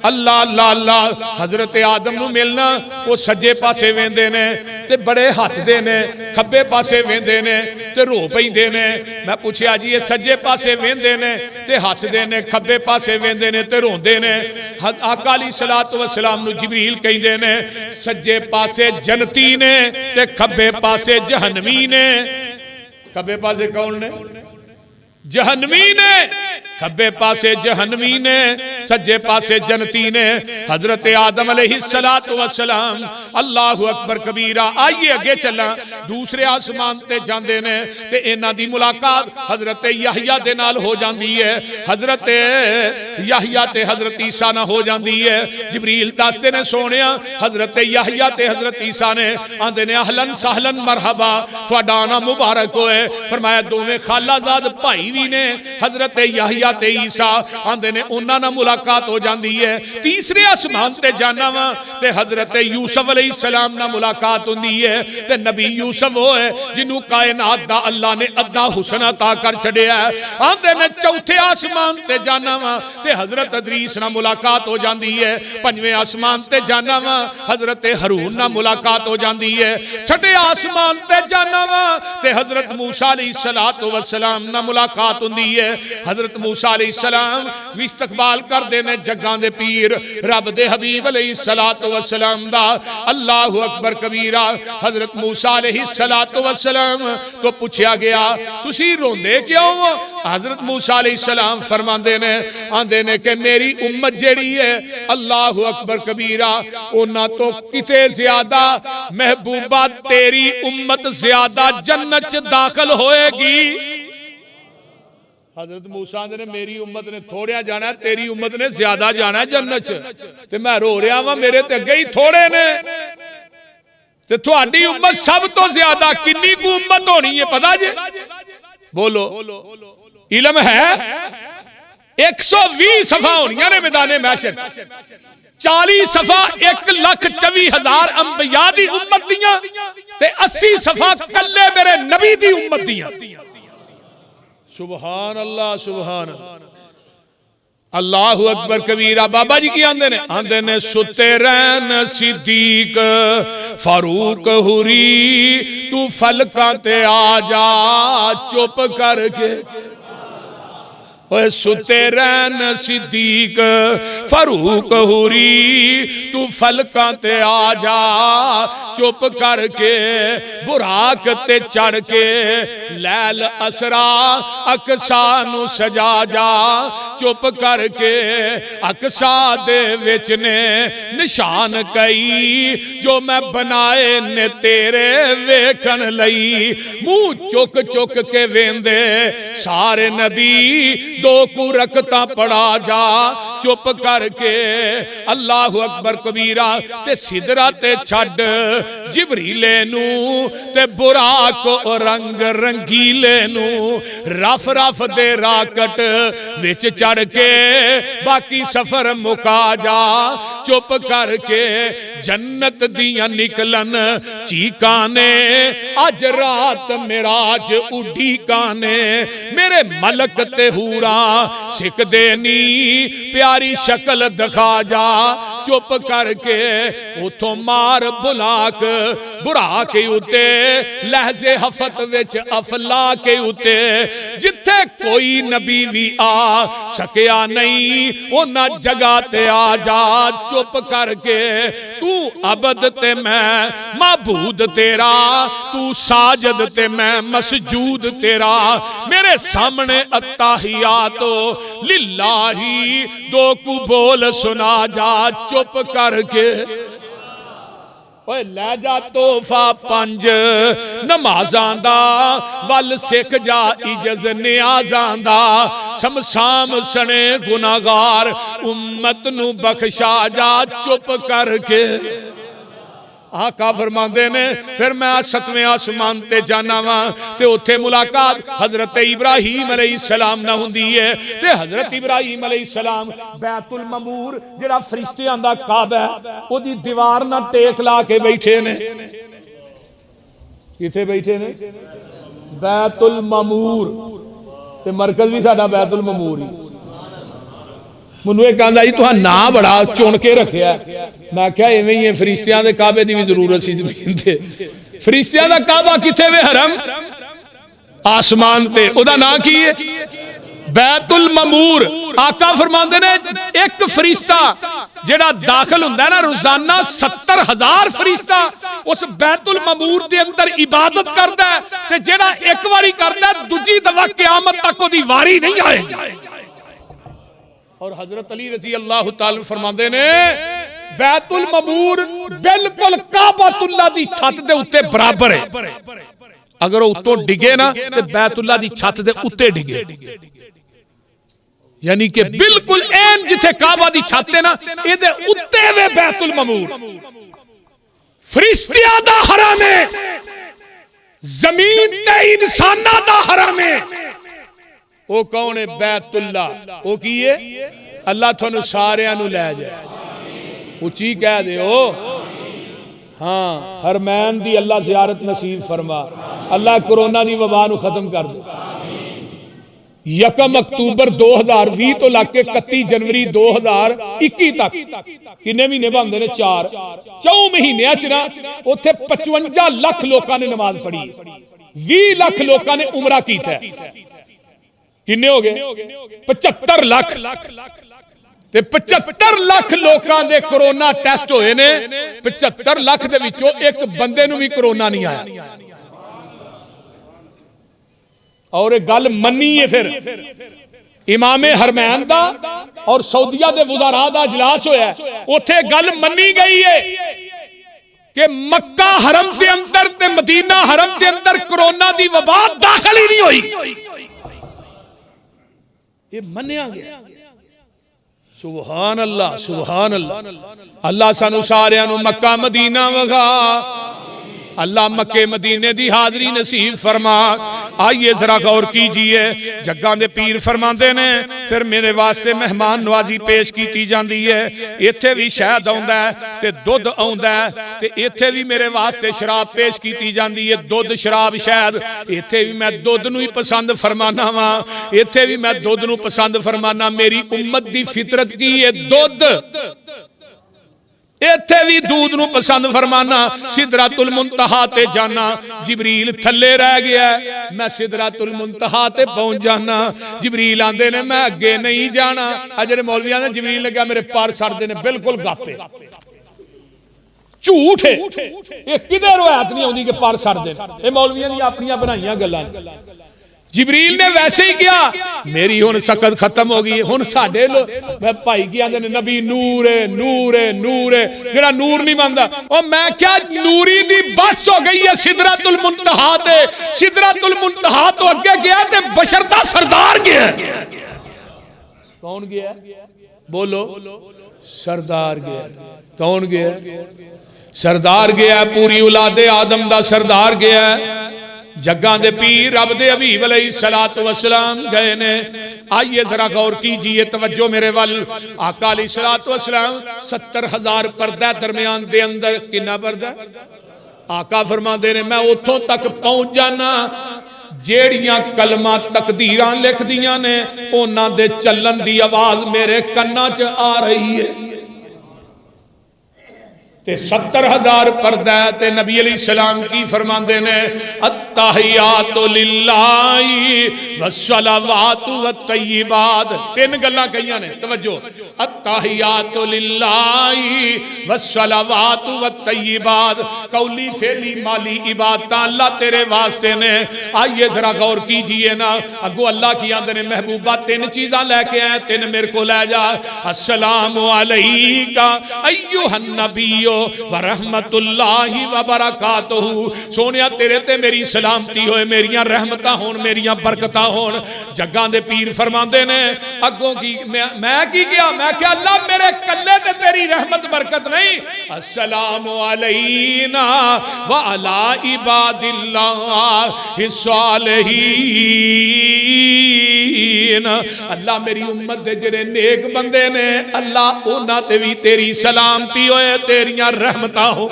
अल्लाह अल्लाह अल्लाह। हजरत आदम नू मिलना वो सज्जे पासे वेंदे ने ते बड़े हसदे ने, खब्बे पासे वेंदे ने ते रो पैंदे ने। मैं पूछया जी ये सज्जे पासे वेंदे ने ते हसदे ने, खब्बे पासे वेंदे ने ते रोंदे ने। आका अलैहिस्सलातु वस्सलाम नू जिबरील कहंदे ने सज्जे पासे जन्नती ने ते खब्बे पासे जहन्नमी ने। खब्बे पासे कौन ने? जहन्नमी ने। खब्बे पासे जहन्नमी ने, सज्जे पासे जन्नती ने। हजरत आदम अलैहिस्सलातु वस्सलाम, अल्लाहु अकबर कबीरा। आइए अगे चला, दूसरे आसमान ते जांदे ने ते इन्हां दी मुलाकात हजरत यहया दे नाल हो जाती है। हजरत यहया ते हजरत ईसा ना हो जाती है। जिबरील दसदे ने सोनिया हजरत यहया ते हजरत ईसा ने आंदे ने अहलन सहलन मरहबा, तुहाडा आना मुबारक होए। फरमाया दोवें खालाजाद भाई भी ने हजरत यहया ते ईसा, आंदे ने उन्हां नाल मुलाकात हो जाती है। तीसरे आसमान ते जाना वा ते हजरत यूसुफ अलैहिस्सलाम नाल मुलाकात हुंदी है ते नबी यूसुफ होए जिन्हों कायनात दा अल्लाह ने अद्धा हुस्न अता कर छड़िया है। आंदे ने चौथे आसमान ते जाना वा ते हजरत इदरीस नाल मुलाकात हो जाती है। पंजवें आसमान ते जाना वा हजरत हारून नाल मुलाकात हो जाती है। छठे आसमान ते जाना वा ते हजरत मूसा अलैहिस्सलातु वस्सलाम नाल मुलाकात हुंदी है। हजरत मूसा अलैहिस्सलाम भी इस्तकबाल करते हैं जग्गां दे पीर रब दे हबीब अलैहिस्सलातु वस्सलाम दा। अल्लाहु अकबर कबीरा। हजरत मूसा अलैहिस्सलातु वस्सलाम तो पूछा गया तुसी रोंदे क्यों? हजरत मूसा अलैहिस्सलाम फरमांदे ने आंदे ने कि मेरी उम्मत जेड़ी है अल्लाहु अकबर कबीरा उन्हां तो किते ज्यादा महबूबा तेरी उम्मत ज्यादा जन्नत च दाखिल होएगी। हजरत मूसा ने मेरी उम्मत ने थोड़िया जाना है, तेरी उम्मत ने ज्यादा जाना है जन्नत च। मैं रो रहा वा, मेरे ते अगे ही थोड़े ने ते तुहाडी उम्मत सब तो ज्यादा। किन्नी कु उम्मत होनी है पता जे? बोलो, इल्म है 120 सफा होनियां ने मैदाने महशर, 40 सफा 1,24,000 अंबिया दी उम्मत दियां ते 80 सफा कल्ले मेरे नबी दी उम्मत दियां। सुबहान अल्लाह, सुबहान अल्लाहु अकबर कबीरा। बाबा जी की आंदे ने सुते रहन सिद्दीक फारूक हुरी, तू फलकां ते आ जा चुप करके। ओए सुते रहन सिद्दीक फारूक हुरी, तू फलकां ते आ जा चुप करके। बुराक ते चढ़ के लैल असरा अकसा नू सजा जा चुप करके। अकसा दे विच ने निशान कई जो मैं बनाए ने तेरे वेखन लई। मुंह चुक चुक के वेंदे सारे नबी, दो कुरकता पड़ा जा चुप करके। अल्लाहु अकबर कबीरा। ते सिदरा ते छड़ जिबरीले नू ते बुराक रंग रंगीले नू, रफ रफ दे राकट विच चढ़ के बाकी सफर मुका जा चुप करके। जन्नत दियां निकलन चीकां ने अज रात मिराज उड़ी काने। मेरे मलक ते हूरा सिकदे नी प्यारी शक्ल दिखा जा चुप करके। उथों मार बुलाक बुरा के उते लहजे हफत विच अफला के उते जिथे कोई नबी भी आ सकिया नहीं उन्हां जगह ते आ जा चुप करके तू अबद ते मैं माबूद तेरा तू साजद ते मैं मसजूद तेरा मेरे सामने अत्ताहियातो लिल्लाही दो कु बोल सुना जा चुप करके लै जा तोहफा पंज नमाज़ां दा वल सिख जा इजज नियाज़ां दा समसाम सने गुनाहगार उम्मत नू बख्शा जा चुप करके आका फरमाते ने फिर मैं 7वें आसमान ते जाना वा ते उत्थे मुलाकात हजरत इब्राहीम अलैहिस्सलाम ना हुंदी है ते हजरत इब्राहीम अलैहिस्सलाम बैतुल ममूर जेड़ा फरिश्तियां दा काबा है ओदी दीवार ना टेक ला के बैठे ने किथे बैठे ने बैतुल ममूर ते मरकज भी साडा बैतुल ममूर ही मैनू एक कहता जी तुहां ना बड़ा चुन के रखिया मैं क्या इवें ही है फरिश्तियां दे काबे दी भी जरूरत सी जमीन ते फरिश्तियां दा काबा किथे वे हरम आसमान ते ओदा नाम की है बैतुल ममूर आका फरमांदे ने एक फरिश्ता जेड़ा दाखिल हुंदा है ना रोजाना 70,000 फरिश्ता उस बैतुल ममूर दे अंदर इबादत करदा है ते जेड़ा एक बारी करदा है दूजी दफा क़यामत तक ओदी वारी नहीं आएगी और हजरत अली रजी अल्लाह ताला फरमाते ने बैतुल ममूर बिल्कुल काबतुल्लाह दी छत दे उत्ते बराबर है अगर उत्तों डिगे ना ते बैतुल्लाह दी छत दे उत्ते डिगे यानी कि बिल्कुल ऐन जिथे काबा दी छत है ना इहदे उत्ते वे बैतुल ममूर फरिश्तियां दा हरम है जमीन ते इंसानां दा हरम है वो कौन है बैतुल्ला वो की है अल्लाह थानू सारियां नू लै जाए उची कह दे हाँ हरमैन दी अल्लाह ज़ियारत नसीब फरमा अल्लाह कोरोना दी वबा नू खत्म कर दे 1 अक्तूबर 2020 तो लग के 31 जनवरी 2021 तक किन्ने महीने बनते ने 4 महीनों च ना उत्थे 55 लाख लोगों ने नमाज पढ़ी 20 लाख लोगों ने उमरा कीता किन्ने हो गए 75 लाख ते 75 लाख लोगों के कोरोना टेस्ट होए ने 75 लाख दे विचों एक बंदे नू भी कोरोना नहीं आया और एक गल मन्नी है फिर इमामे हरमैन दा और सऊदिया दे वज़ारा दा इजलास होया उत्थे गल मन्नी गई है कि मक्का हरम दे अंदर ते मदीना हरम दे अंदर कोरोना दी वबा दाखिल ही नहीं हुई ये मन्निया गया सुभान अल्लाह अल्लाह सानू सारियां नू मक्का मदीना वखा अल्लाह मक्के मदीने दी हाजरी नसीब फरमा आइए जरा गौर कीजिए जग्गां दे पीर फरमांदे ने फिर मेरे वास्ते मेहमान नवाजी पेश की जाती है इत्थे भी शहद आउंदा है ते दुध आउंदा है ते इत्थे भी मेरे वास्ते शराब पेश की जाती है दुध शराब शहद इत्थे भी मैं दुध नू ही पसंद फरमाना वा इत्थे भी मैं दुध नू पसंद फरमाना मेरी उम्मत दी फितरत की है दुध इत्थे भी दूध नू पसंद फरमाना सिदरतुल मुंतहा ते जाना जिबरील थल्ले रह गया मैं सिदरतुल मुंतहा ते पहुंच जाना जिबरील आंदे ने मैं अगे नहीं जाना अजरे मौलवियां ने जिबरील लगा मेरे पार सड़दे ने बिल्कुल गापे झूठ है ये किधर रिवायत नहीं आउंदी कि पार सड़दे ये मौलवियां दी अपनी बनाईयां गल्लां जिबरील ने वैसे ही किया मेरी हुन सकत खत्म हो गई हुन साडे मैं भाई की आंदे ने नबी नूर है नूर है नूर है जेड़ा नूर नहीं मानदा ओ मैं क्या नूरी दी बस हो गई है सिदरतुल मुंतहा ते सिदरतुल मुंतहा तो अगे गया ते बशर दा सरदार गया कौन गया बोलो सरदार गया कौन गया सरदार गया पूरी औलादे आदम दा सरदार गया जग्गां दे पीर रब दे हबीब अलैहिस्सलातु वस्सलाम गए ने आइए जरा गौर कीजिए तवज्जो मेरे वल आका अलैहिस्सलातु वस्सलाम 70,000 पर्दा दरमियान दे अंदर कितना पर्दा आका फरमाते ने मैं उथों तक पहुंच जाना जेड़ियां कलमा तकदीरां लिख दियां ने उन्हां दे चलन दी आवाज मेरे कन्नां च आ रही है ते 70,000 पर्दा है। ते नबी अलैहिस्सलाम की फरमांदे ने अत्तहियातु लिल्लाहि वस्सलावातु वत्तय्यिबात। तीन गल्लां कहियां ने, तवज्जो। अत्तहियातु लिल्लाहि वस्सलावातु वत्तय्यिबात, कौली फेली माली इबादत अल्लाह तेरे वास्ते ने। आइए जरा गौर कीजिए ना, अगो अल्लाह की आंदे ने महबूबा तीन चीज़ां लैके आए, तीन मेरे को लै जा। अस्सलामु अलैका अय्युहन नबियो व रहमतुल्लाहि व बरकातुहू। सोनिया तेरे ते मेरी सलामती होए, मेरियां रहमतां होन, मेरियां बरकतां होन। जग्गां दे पीर फरमांदे ने अगों की मैं की गया, मैं क्या अल्लाह मेरे कल्ले ते तेरी रहमत बरकत नहीं। अस्सलामु अलैना व अला इबादिल्लाहि सालिहीन। अल्लाह मेरी उम्मत दे जेड़े नेक बंदे ने, अल्लाह उन्हां ते भी तेरी सलामती होए, तेरियां रहमतां हो।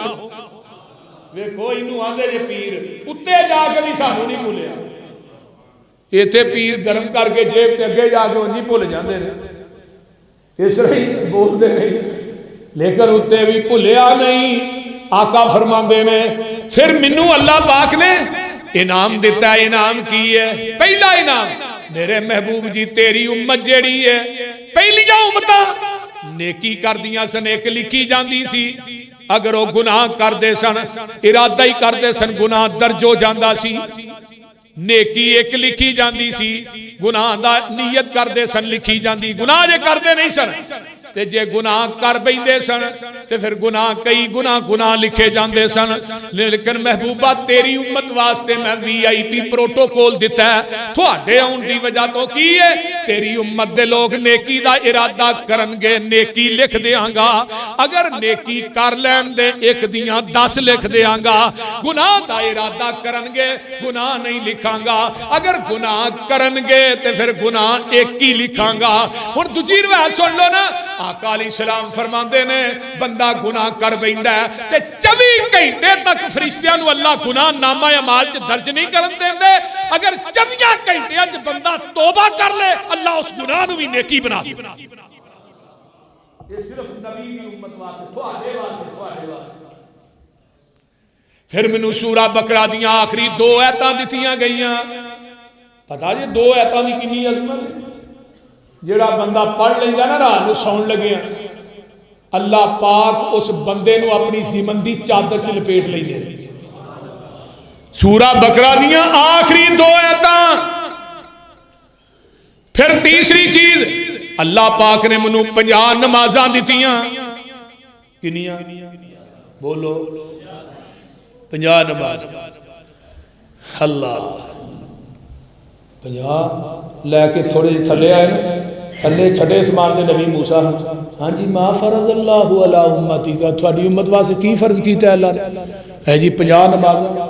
वेखो इनू आंदे जे पीर, उत्ते जाके भी सानू नहीं भुलिया। इत्थे पीर गर्म करके जेब ते अगे जाके उंजी भुल जाते हैं, इसलिए बोलते नहीं, लेकिन उत्ते भी भुलिया नहीं। आका फरमाते ने फिर मैनू अल्लाह पाक ने इनाम दिता। इनाम की है? पहला इनाम मेरे महबूब जी तेरी उम्मत जेड़ी है, पहलियां उम्मतां नेकी करदियां सन, एक लिखी जाती सी। अगर वो गुनाह करते सन, इरादा ही करते सन, गुनाह दर्ज हो जाता सी। नेकी एक लिखी जाती सी, गुनाह दा नीयत करते सन, लिखी जाती। गुनाह जे करते नहीं सन ते जे गुनाह कर बैठे सन ते फिर गुनाह कई गुनाह लिखे जाते सन। लेकिन महबूबा तेरी उम्मत वास्ते मैं VIP प्रोटोकॉल दिता है। थोड़े आउण दी वजह तो की है, तेरी उम्मत दे लोग नेकी दा इरादा करनगे, नेकी लिख देंगा। अगर नेकी कर लैन दे एक दियां 10 लिख देंगा। गुनाह दा इरादा करनगे, गुनाह नहीं लिखांगा। अगर गुनाह करनगे ते फिर गुनाह एक ही लिखांगा। हुण दूजी रिवायत सुन लो ना, आका अलैहिस्सलाम फरमाते ने बंदा गुनाह कर बैठा है ते 24 घंटे तक फरिश्तियां नूं अल्लाह गुनाह नामा अमाल च दर्ज नहीं करन देंदे। अगर 24 घंटियां च बंदा तौबा कर ले, अल्लाह उस गुनाह नूं भी नेकी बना दे। ये सिर्फ नबी दी उम्मत वास्ते, तुहाडे वास्ते, तुहाडे वास्ते। फिर मैनूं सूरा बकरा दियां आखिरी 2 आयतां दित्तियां गईयां। पता जी 2 आयतां दी कितनी अजमत है। जेड़ा बंदा पढ़ लेंदा ना रात को सौन लगे, अल्लाह पाक उस बंदे नूं अपनी जीवन दी चादर च लपेट लेंदे। सूरा बकरा दियां आखिरी 2 आयतां। फिर तीसरी चीज अल्लाह पाक ने मैनूं 50 नमाज़ां दित्तियां। किनियां बोलो? 50 नमाज। अल्लाह 50 लैके थोड़े थले आए ना, थले छड़े समान के नबी मूसा। हाँ जी, मा फरज़ अल्लाहु अला उम्मती का, थोड़ी उम्मत वास्ते की फर्ज किया अल्लाह ने? है जी 50 नमाज़ां।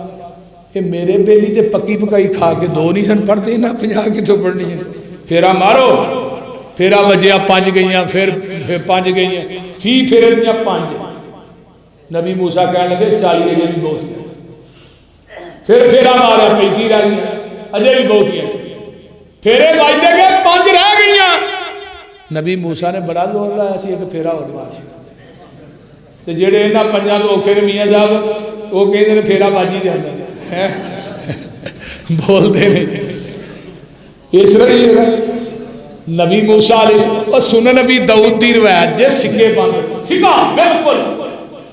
ये मेरे बेली ते पक्की पकाई खा के 2 नहीं सन पढ़ते ना, 50 कितों पढ़नी है? फेरा मारो, फेरा वजिया 5 गईयां, फिर 5 गईयां, फी फेरे दियां 5। नबी मूसा कह लगे 40 अजे भी बहुत है। फिर फेरा मारा 35 रह गई, अजे भी बहुत है। फेरे बजते गए 5 रह गई। नबी मूसा ने बड़ा जोर लाया सी एक फेरा और मार। ते जेड़े इन्हां 5 तो औखे ने मियाँ साहब, वो कहते हैं फेरा बज ही जाता है, बोलते हैं। इस तरह नबी मूसा और सुन नबी दाऊद की रिवायत जे सिंगे बंद सिगा बिल्कुल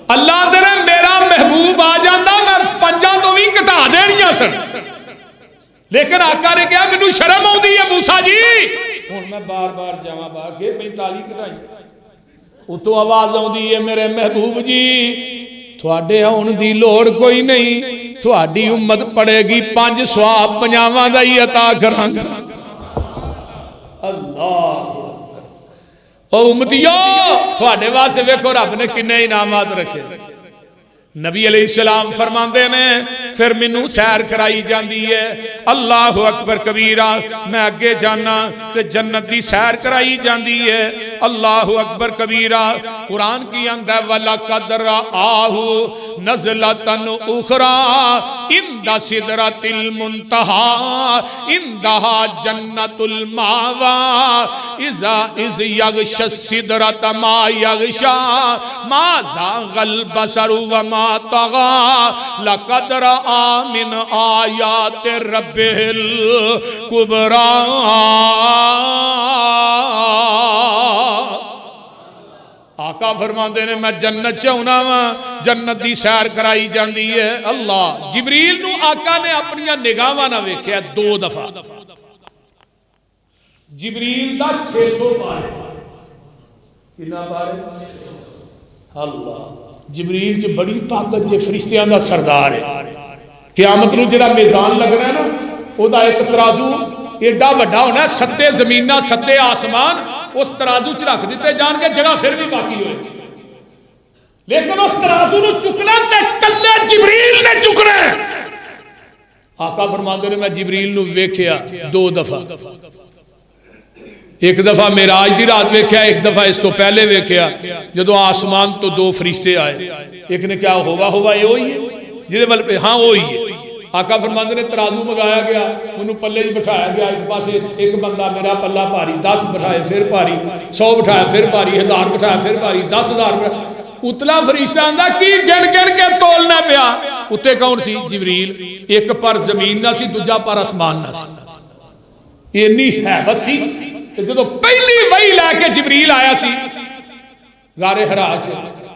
अल्लाह दे मेरा महबूब आ जाता, मैं 5 तो भी घटा देनियां सन। लेकिन आका ने कहा मैनू शर्म आउंदी है मूसा जी, हुण मैं बार बार जावां बाहर, फिर 45 घटाई। उतों आवाज आउंदी है मेरे महबूब जी थोड़े आउण दी लोड़ कोई नहीं, थोड़ी उम्मत पड़ेगी 5 सवाब 50 दा ही अता करांगा। अल्लाह ओ उम्मतियो थोड़े वास्ते वेखो रब ने किन्ने इनामात रखे। नबी अलैहिस्सलाम फरमाते ने फिर मैनू सैर कराई जाती है। अल्लाह अकबर कबीरा, मैं अगे जाना तो जन्नत की सैर कराई जाती है। अल्लाह अकबर कबीरा। कुरान की आंदा वला कदर आहू नज़लतन उखरा इंदा सिदरतिल मुंतहा इंदहा जन्नतुल मावा इज़ा इज़ यग़शा सिदरत मा यग़शा मा ज़ाग़ल बसरु व मा तग़ा लक़द रआ मिन आयाति रब्बिल कुबरा। आका फरमाते ने मैं जन्नत च आना वा, जन्नत की सैर कराई जाती है। अल्लाह जिबरील नू आका ने अपन निगाहां ना वेख्या 2 दफा। जिबरील दा 600 पारे, कितना पारे? अल्लाह जिबरील च बड़ी ताकत जे, फरिश्तियां दा सरदार है। क़यामत नू जिहड़ा मीज़ान लगना है ना, ओदा एक तराजू एडा वड्डा होना, 7 ज़मीनां 7 आसमान उस तराजू च रख दिते जाएंगे, जगह फिर भी बाकी होएगी। लेकिन उस तराजू नू चुकना ते कल्ले जिबरील ने चुकना। आका फरमाते ने मैं जिबरील नू वेख्या 2 दफा। एक दफा मेराज दी रात वेख्या, एक दफा इस तो पहले वेख्या जदों आसमान तो 2 फरिश्ते आए। एक ने क्या होवा होवा ये वही है जिहदे वल, हाँ वही है। आका फरमाते ने तराजू मंगाया गया, उन्होंने पल्ले च बिठाया गया। एक पासे एक बंदा मेरा पल्ला भारी, 10 बिठाए फिर भारी, 100 बिठाया फिर भारी, 1000 बिठाया फिर भारी, 10,000। उतला फरिश्ता आंदा कि गिन गिन के तोलना पिया। उत्ते कौन सी? जिबरील। एक पर जमीन ना सी, दूजा पर आसमान ना सी। इन्नी हैबत सी कि जदों पहली वही लैके जिबरील आया सी गारे हरा च,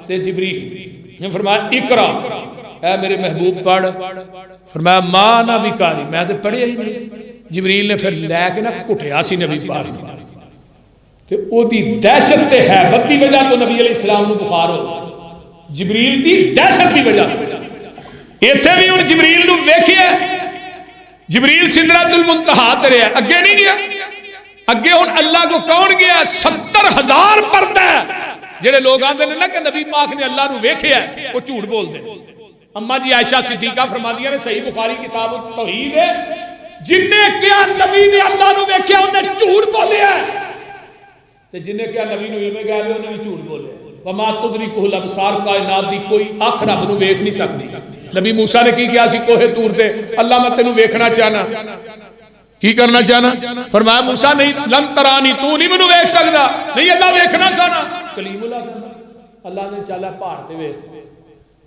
ते जिबरील ने फरमाया इकरा, ऐ मेरे महबूब पढ़। फरमाया मां ना भी कारी, मैं तो पढ़िया ही नहीं। जिबरील ने फिर लैके ना घुटिया सी नबी पाक ते ओदी दहशत ते हैबत की वजह तो नबी अलैहिस्सलाम नूं बुखार हो गया। जिबरील की दहशत की वजह इत्थे भी हुण जिबरील नूं वेखिया, जिबरील सिदरतुल मुंतहा ते रहा, अगे नहीं गया। अगे हुण अल्लाह को कौन गया? 70,000 पर्दा। जेड़े लोग आंदे ने ना कि नबी पाक ने अल्लाह नूं वेखिया, वो झूठ बोलदे। अम्मा जी आयशा सिद्दीका फरमादियां ने, सही बुखारी किताब तौहीद है, जिन्ने क्या नबी ने अल्लाह नूं वेखिया उन्हें झूठ बोलिया, ते जिन्ने क्या नबी नूं इल्म गैब है उन्हें भी झूठ बोलिया। वमा तुदरिकुल अबसार, कायनात दी कोई अख रब नूं वेख नहीं सकती। नबी मूसा ने की किया सी कोहे तूर ते, अल्लाह मैं तेनू वेखना चाहना। की करना चाहना? फरमाया मूसा नहीं, लन तरानी, तू नहीं मैनू वेख सकदा। नहीं अल्लाह वेखना चाहना। कलीमुल्लाह अल्लाह ने चला पहाड़ ते वेख,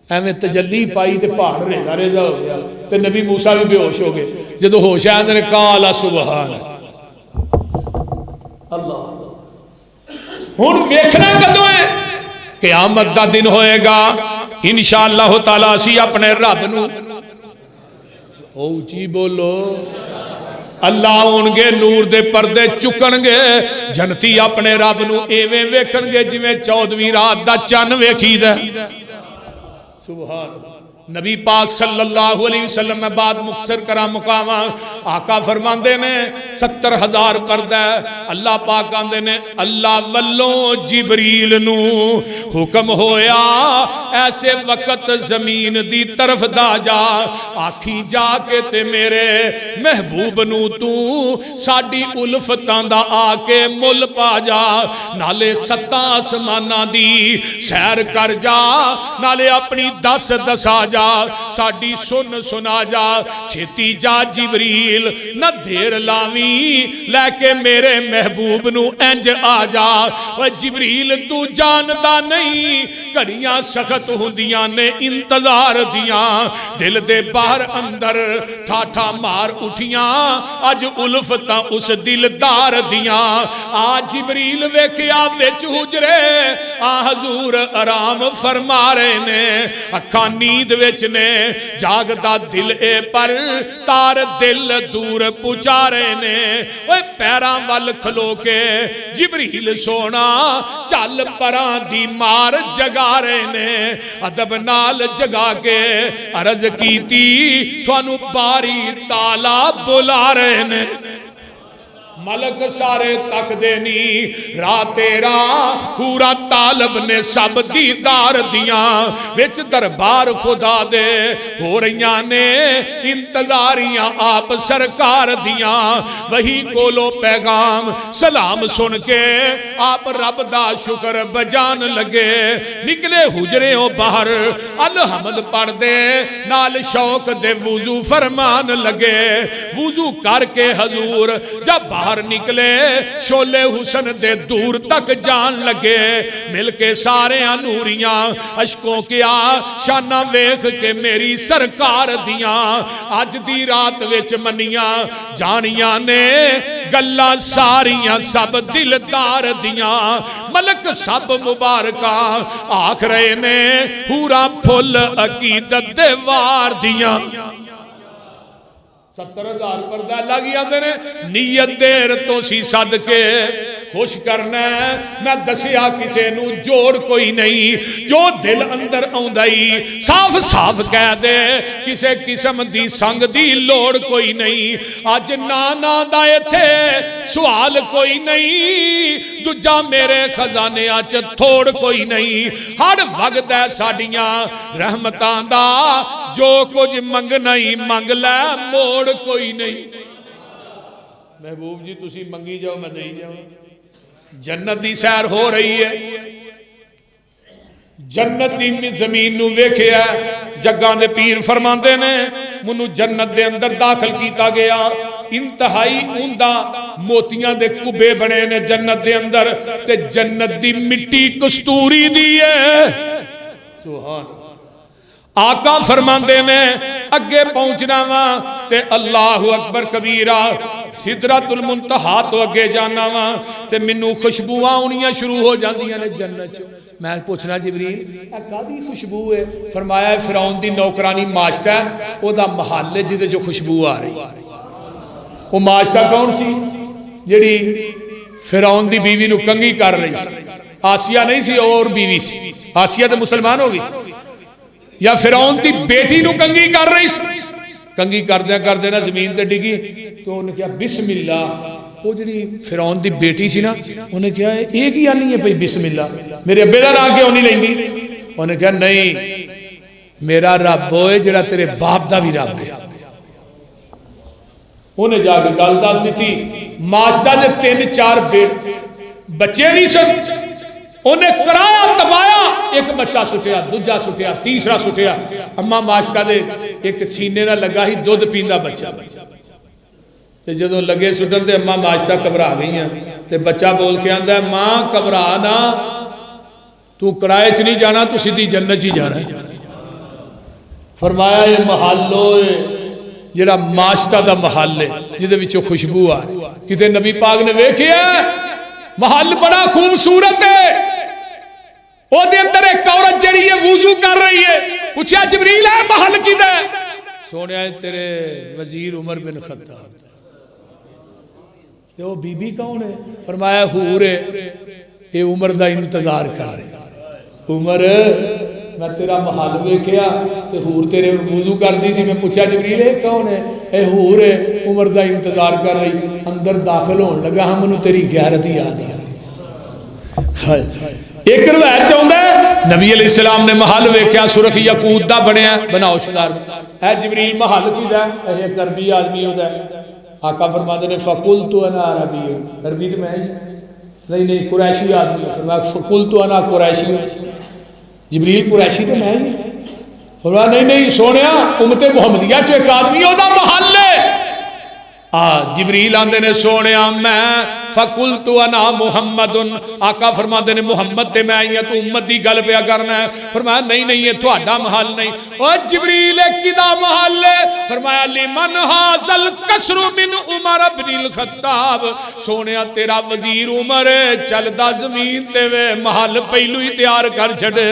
एवें तजल्ली पाई ते पहाड़ रेजा रेजा हो गया, ते नबी मूसा भी बेहोश हो गए। जदों होश आया ने काला सुबहान अल्लाह। हुण वेखना कदों है? क़यामत दा दिन होएगा इंशाअल्लाह ताला। असी अपने रब नूं उची बोलो अल्लाह आउणगे, नूर दे पर्दे चुकणगे, जनती अपने रब नूं एवें वेखणगे जिवें 14वीं रात दा चन्न वेखीदा। सुभान नबी पाक सल्लल्लाहु अलैहि वसल्लम में बात मुख्तर करा मुकामा। आका फरमाते ने 70,000 पर्दा। अल्लाह पाक आंदे ने अल्लाह वल्लों जिबरील नू हुक्म होया, ऐसे वक्त जमीन दी तरफ दा जा, आखी जाके ते मेरे महबूब नू तू साडी उल्फतां दा आके मुल पा जा, नाले 7 आसमानां दी सैर कर जा, नाले अपनी दस दसा जा, साडी सुन सुना जा, छेती जा जिबरील न देर लावी, लैके मेरे महबूब नू इंज आ जा। ओए जिबरील तू जानदा नहीं घड़ियां सख्त हुंदियां ने इंतजार दियां, दिल दे बाहर अंदर ठाठा मार उठियां, अज उल्फतां उस दिलदार दियां। आ जिबरील वेखिया विच हुजरे आ हजूर आराम फरमा रहे ने, अखा नींद विच ने, जागदा दिल ए पर तार दिल दूर पुचा रहे ने। ओए पैरां वल खलो के जिबरील सोना चल परां दी मार जगा रहे ने, अदब नाल जगा के अर्ज कीती थानू बारी ताला बुला रहे ने। मलक सारे तकदे नी राह तेरा पूरा तालब ने सब दीदार दिया विच दरबार खुदा दे हो रही ने इंतजारियां आप सरकार दिया वही कोलो पैगाम सलाम सुन के आप रब दा शुक्र बजान लगे निकले हुजरे बाहर अलहमद पढ़ दे नाल शौक दे वुजू फरमान लगे वुजू करके हजूर जब बाहर निकले शोले हुसन दे दूर तक जान लगे मिलके सारे नूरियां अशकों क्या शाना वेख के मेरी सरकार दियां अज दी रात विच मनिया जानिया ने गल्लां सारियां सब दिलदार दियां मलक सब मुबारका आख रहे ने पूरा फुल अकीदत दे वार दियां 70,000 पर्दा लग जाते ने नीयत देर तो सी सद के खुश करना मैं दसिया किसे नू जोड़ कोई नहीं जो दिल अंदर आउंदा ही साफ साफ कह दे किसे किस्म दी संग दी लोड़ कोई नहीं अज ना दा इथे सवाल कोई नहीं दूजा मेरे खजाने च थोड़ कोई नहीं हर वक्त है साडियां रहमतां दा जो कुछ मंगना ही मंग लै मोड़ कोई नहीं महबूब जी तुसी मंगी जाओ मैं दई जाऊं जन्नत दी सैर हो रही है जन्नत दी जमीन नू वेखिया जग्गां दे पीर फरमांदे ने मैनू जन्नत दे अंदर दाखिल किया गया इंतहाई उंदा मोतियां दे कुबे बने ने जन्नत दे अंदर ते जन्नत दी मिट्टी कस्तूरी दी है सुभान आका फरमांदे ने अगे पहुंचना वा ते अल्लाहु अकबर कबीरा सिदरतुल मुंतहा तो अगे जाना वा ते मैनू खुशबुआं आउणियां शुरू हो जांदियां ने जन्नत च मैं पूछना जिबरील ए कादी खुशबू है फरमाया फिरौन दी नौकरानी माशता ओदा महल है जिदे जो खुशबू आ रही वो माशता कौन सी जिहड़ी फिरौन दी बीवी नू कंगी कर रही सी आसिया नहीं सी और बीवी सी आसिया तो मुसलमान हो गई या फिरौन दी बेटी नू कंगी कर रही कंगी करदे ना जमीन ते डिगी तो उन्हें कहा बिस्मिल्ला वो जी फिरौन दी बेटी सी ना उन्हें कहा ये की आनी है भाई बिस्मिल्ला मेरे अब्बे दा नाम क्यों नहीं लेंदी उन्हें कहा नहीं मेरा रब होए जिहड़ा तेरे बाप दा भी रब है उन्हें जाके गल दस दी माशता दे 3-4 बच्चे नहीं सन उन्हें कराया दबाया एक बच्चा सुटिया दूजा सुटिया तीसरा सुटिया अम्मा माशता दे एक सीने ना लगा ही दुध पींदा बच्चा ते जदों लगे सुटन ते अम्मा माशता घबरा गई ते बच्चा बोल के आंदा मां घबरा ना तू किराए च नहीं जाना तू सीधी जन्नत ही जाना फरमाया ये महल जिहड़ा माशता दा महल है जिहदे विचों खुशबू आ रही किते नबी पाक ने वेखिया महल बड़ा खूबसूरत है ओदे अंदर एक औरत जड़ी है वुजू कर रही है पूछा जिबरील है महल किदा सोनिया तेरे वजीर उमर बिन खत्ताब ते वो बीबी कौन है फरमाया हूर है ये उमर दा इंतजार कर रही उमर मैं तेरा महल वेखिया ते हूर तेरे वुजू करदी सी मैं पूछा जिबरील है कौन है ए हूर है उमर दा इंतजार कर रही अंदर दाखिल होने लगा हम मैनू तेरी गैरत याद आ एक रवायत चाहता है नबी अलैहिस्सलाम ने महल वेख्या सुरख यकूत दा बनया बनाओ शिकार है जिबरील महल किदा है एक अरबी आदमी होता है आका फरमाते ने फकुल तो अना अरबी अरबी तो मैं नहीं कुरैशी आदमी फरमाया फकुल तो अना कुरैशी जिबरील कुरैशी तो मैं फरमाया नहीं सोनिया उम्मते मुहम्मदिया चो एक आदमी ओदा महल है जिबरील आंदे ने सोने मैं फकुल तू अना मुहम्मदुन आका फरमाते ने मुहम्मद ते मैं आई तू उम्मत दी गल पिया करना है फरमाया नहीं ये तुहाडा महल नहीं ओ जिबरील किदा महल है फरमाया लिमन हाजल कसरु मिन उमर इब्न खत्ताब सोने तेरा वजीर उमर चलदा जमीन ते वे महल पहलू ही तैयार कर छड़े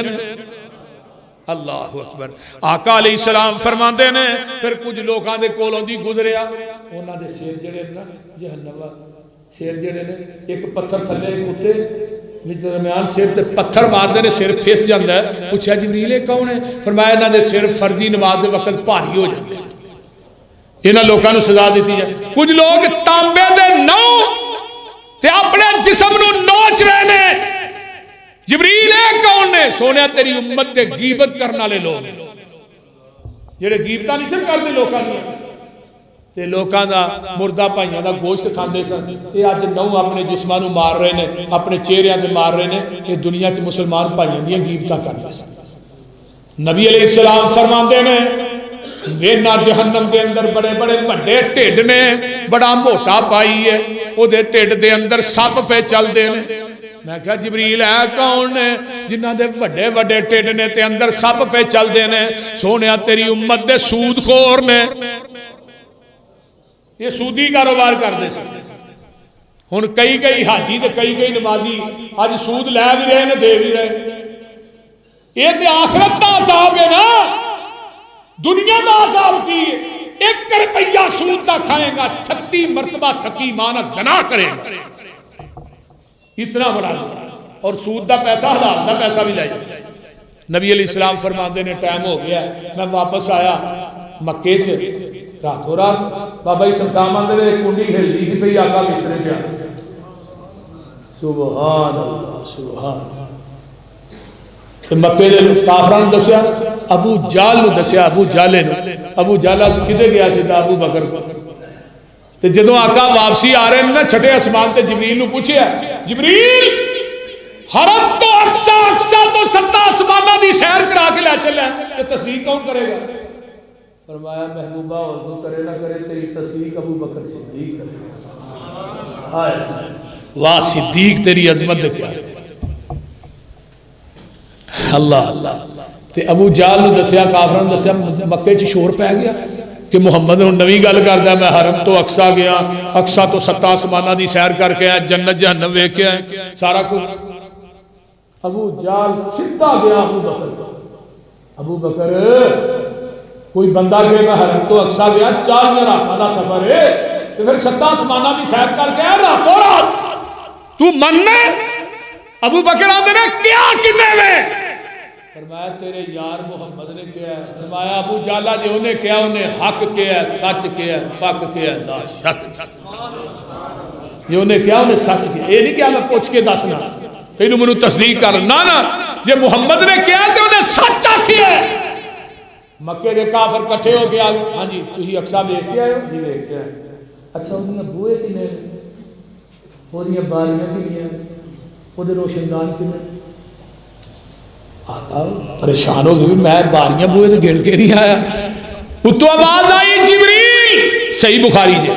अल्लाह अकबर आका अलैहिस्सलाम फरमाते ने फिर कुछ लोगों के कोलों दी गुजरिया उन्होंने सिर जड़े ना जहन्नम सिर जड़े ने एक पत्थर थले उत्ते दरम्यान सिर ते पत्थर मारते ने सिर फिस जाता है पूछा जिबरील कौन है फरमाया इन्हों के सिर फर्जी नमाज के वक्त भारी हो जाते इन्हां लोगों को सजा दी जाए। कुछ लोग तांबे दे नौ ते अपने जिस्म नूं नोच रहे ने। जिबरील कौन ने? सोने तेरी उम्मत दे गीबत करने वाले लोग जेड़े गीबतां नहीं सन करदे लोकां दी ते लोकां दा मुर्दा भाइयां दा गोश्त खांदे सन। ये अज नौ अपने जिस्मां नूं मार रहे ने, अपने चेहरिਆਂ ते मार रहे ने। ये दुनिया च मुसलमान भाइयां दी गीबतां करदे सन। नबी अलैहिस्सलाम फरमांदे ने वेना जहन्नम के अंदर बड़े बड़े वड्डे ढिड ने, बड़ा मोटा पाई है, उहदे ढिड दे अंदर सप पे चलते ने। मैं क्या जिबरील है कौन ने जिन्हां दे वड्डे वड्डे ढिड ने ते अंदर सप पे चलते ने? सोने तेरी उम्मत दे सूदखोर ने, ये सूदी कारोबार करते सन। हुण कई कई हाजी ते कई कई नमाजी अज सूद लै भी रहे ने, दे भी रहे। ये ते आखिरत दा अज़ाब है ना, दुनिया का अज़ाब की है। 1 रुपया सूद का खाएगा, 36 मरतबा सकी माना ज़ना करेगा, इतना बड़ा। और सूद का पैसा हलाल का पैसा भी ले जाता है। नबी अलैहिस्सलाम फरमाते ने टाइम हो गया, मैं वापस आया मक्के च रातों रात बाबा जी समसाम आते कुंडी हिलती सी पई, आका बिस्तरे पे आ। सुभान अल्लाह सुभान। मक्के के काफरां नूं दस्सिया, अबू जाल नूं दस्सिया, अबू जाले नूं। अबू जाला किते गया सीधा अबू बकर। ते जदों आका वापसी आ रहे ना छठे आसमान ते जिबरील नूं पूछिया, जिबरील हरम तो अक्सा, अक्सा तो 7 आसमानां दी सैर करा के लै चलिया, ते तस्दीक कौन करेगा? फरमाया महबूबा और कोई करे ना करे, तेरी तस्दीक अबू बकर सिद्दीक करेगा। हाय वाह सिद्दीक, तेरी अजमत दे प्यारे। अल्लाह अल्लाह। ते अबू जाल नूं दस्सिया, काफरां नूं दस्सिया, मक्के च शोर पै गया कि मुहम्मद हुण नवीं गल करदा, मैं हरम तो अक्सा गया, अक्सा तो 7 आसमानां दी सैर करके आया, जन्नत जहन्नम वेख के आया, सारा कुछ। अबू जाल सीधा गया अबू बकर। अबू बकर कोई बंदा गया, मैं हरम तो अक्सा गया, 4 रातां दा सफर है, ते फिर 7 आसमानां दी सैर करके आया रातों रात, तू मनना? अबू बकर आंदे ने क्या किन्ने में? फरमाया तेरे यार मोहम्मद ने क्या है। फरमाया अबू जाला जी उन्हें क्या, उन्हें हक क्या है, सच क्या है, पक क्या है, ला शक। जे उन्हें क्या, उन्हें सच क्या। ये नहीं क्या मैं पूछ के दसना, पहलू मैनू तस्दीक कर ना ना। जे मुहम्मद ने क्या तो उन्हें सच आखिया है। मक्के के काफर कट्ठे हो गया, हाँ जी तुम अक्सा वेख के आए हो जी? वेख के आए। अच्छा उन्हें बूहे किन्ने, ओदियां बारियां किन्नियां, ओदे रोशनदान किन्ने? आका परेशान हो गई, मैं बारियां बूहे तो गिन के नहीं आया। उत्तों आवाज आई जिबरील, सही बुखारी जी,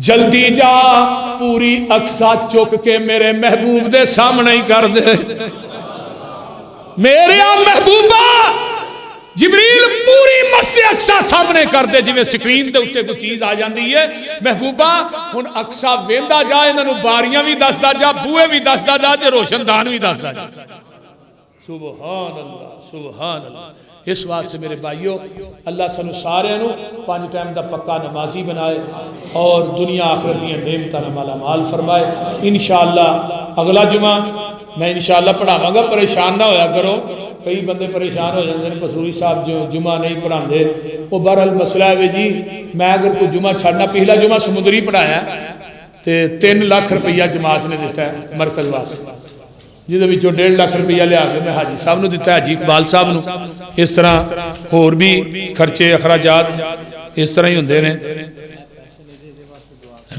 जल्दी जा पूरी अक्सा चुक के मेरे महबूब दे सामने ही कर दे। मेरे महबूबा जिबरील पूरी मस्जिद अक्सा सामने कर दे, जिवें स्क्रीन के उत्ते कोई चीज आ जाती है। महबूबा हुण अक्सा वेंदा जा, इन्हां नूं बारियां भी दसदा जा, बूहे भी दसदा जा, ते रोशनदान भी दसदा जा। सुभान अल्लाह सुभान अल्लाह। इस वास्ते मेरे भाइयों, अल्लाह सानू सारे 5 टाइम का पक्का नमाजी बनाए और दुनिया आखिरत दी नेमतां नाल मालामाल फरमाए। इंशाअल्लाह अगला जुमा मैं इंशाअल्लाह पढ़ावांगा, परेशान ना होया करो। कई बंदे परेशान हो जाते हैं, पसूरी साहब जो जुमा नहीं पढ़ाते, वो बहरहाल मसला है जी। मैं अगर कोई जुमा छड़ना, पिछला जुमा समुद्री पढ़ाया तो 3 लाख रुपया जमात ने दिता है मरकज वास्ते, जिहदे विचों 1.5 लाख रुपया लिया के मैं हाजी साहब नूं दिता, हाजी इकबाल साहब नूं। इस तरह होर भी खर्चे अखराजात इस तरह ही होंदे ने।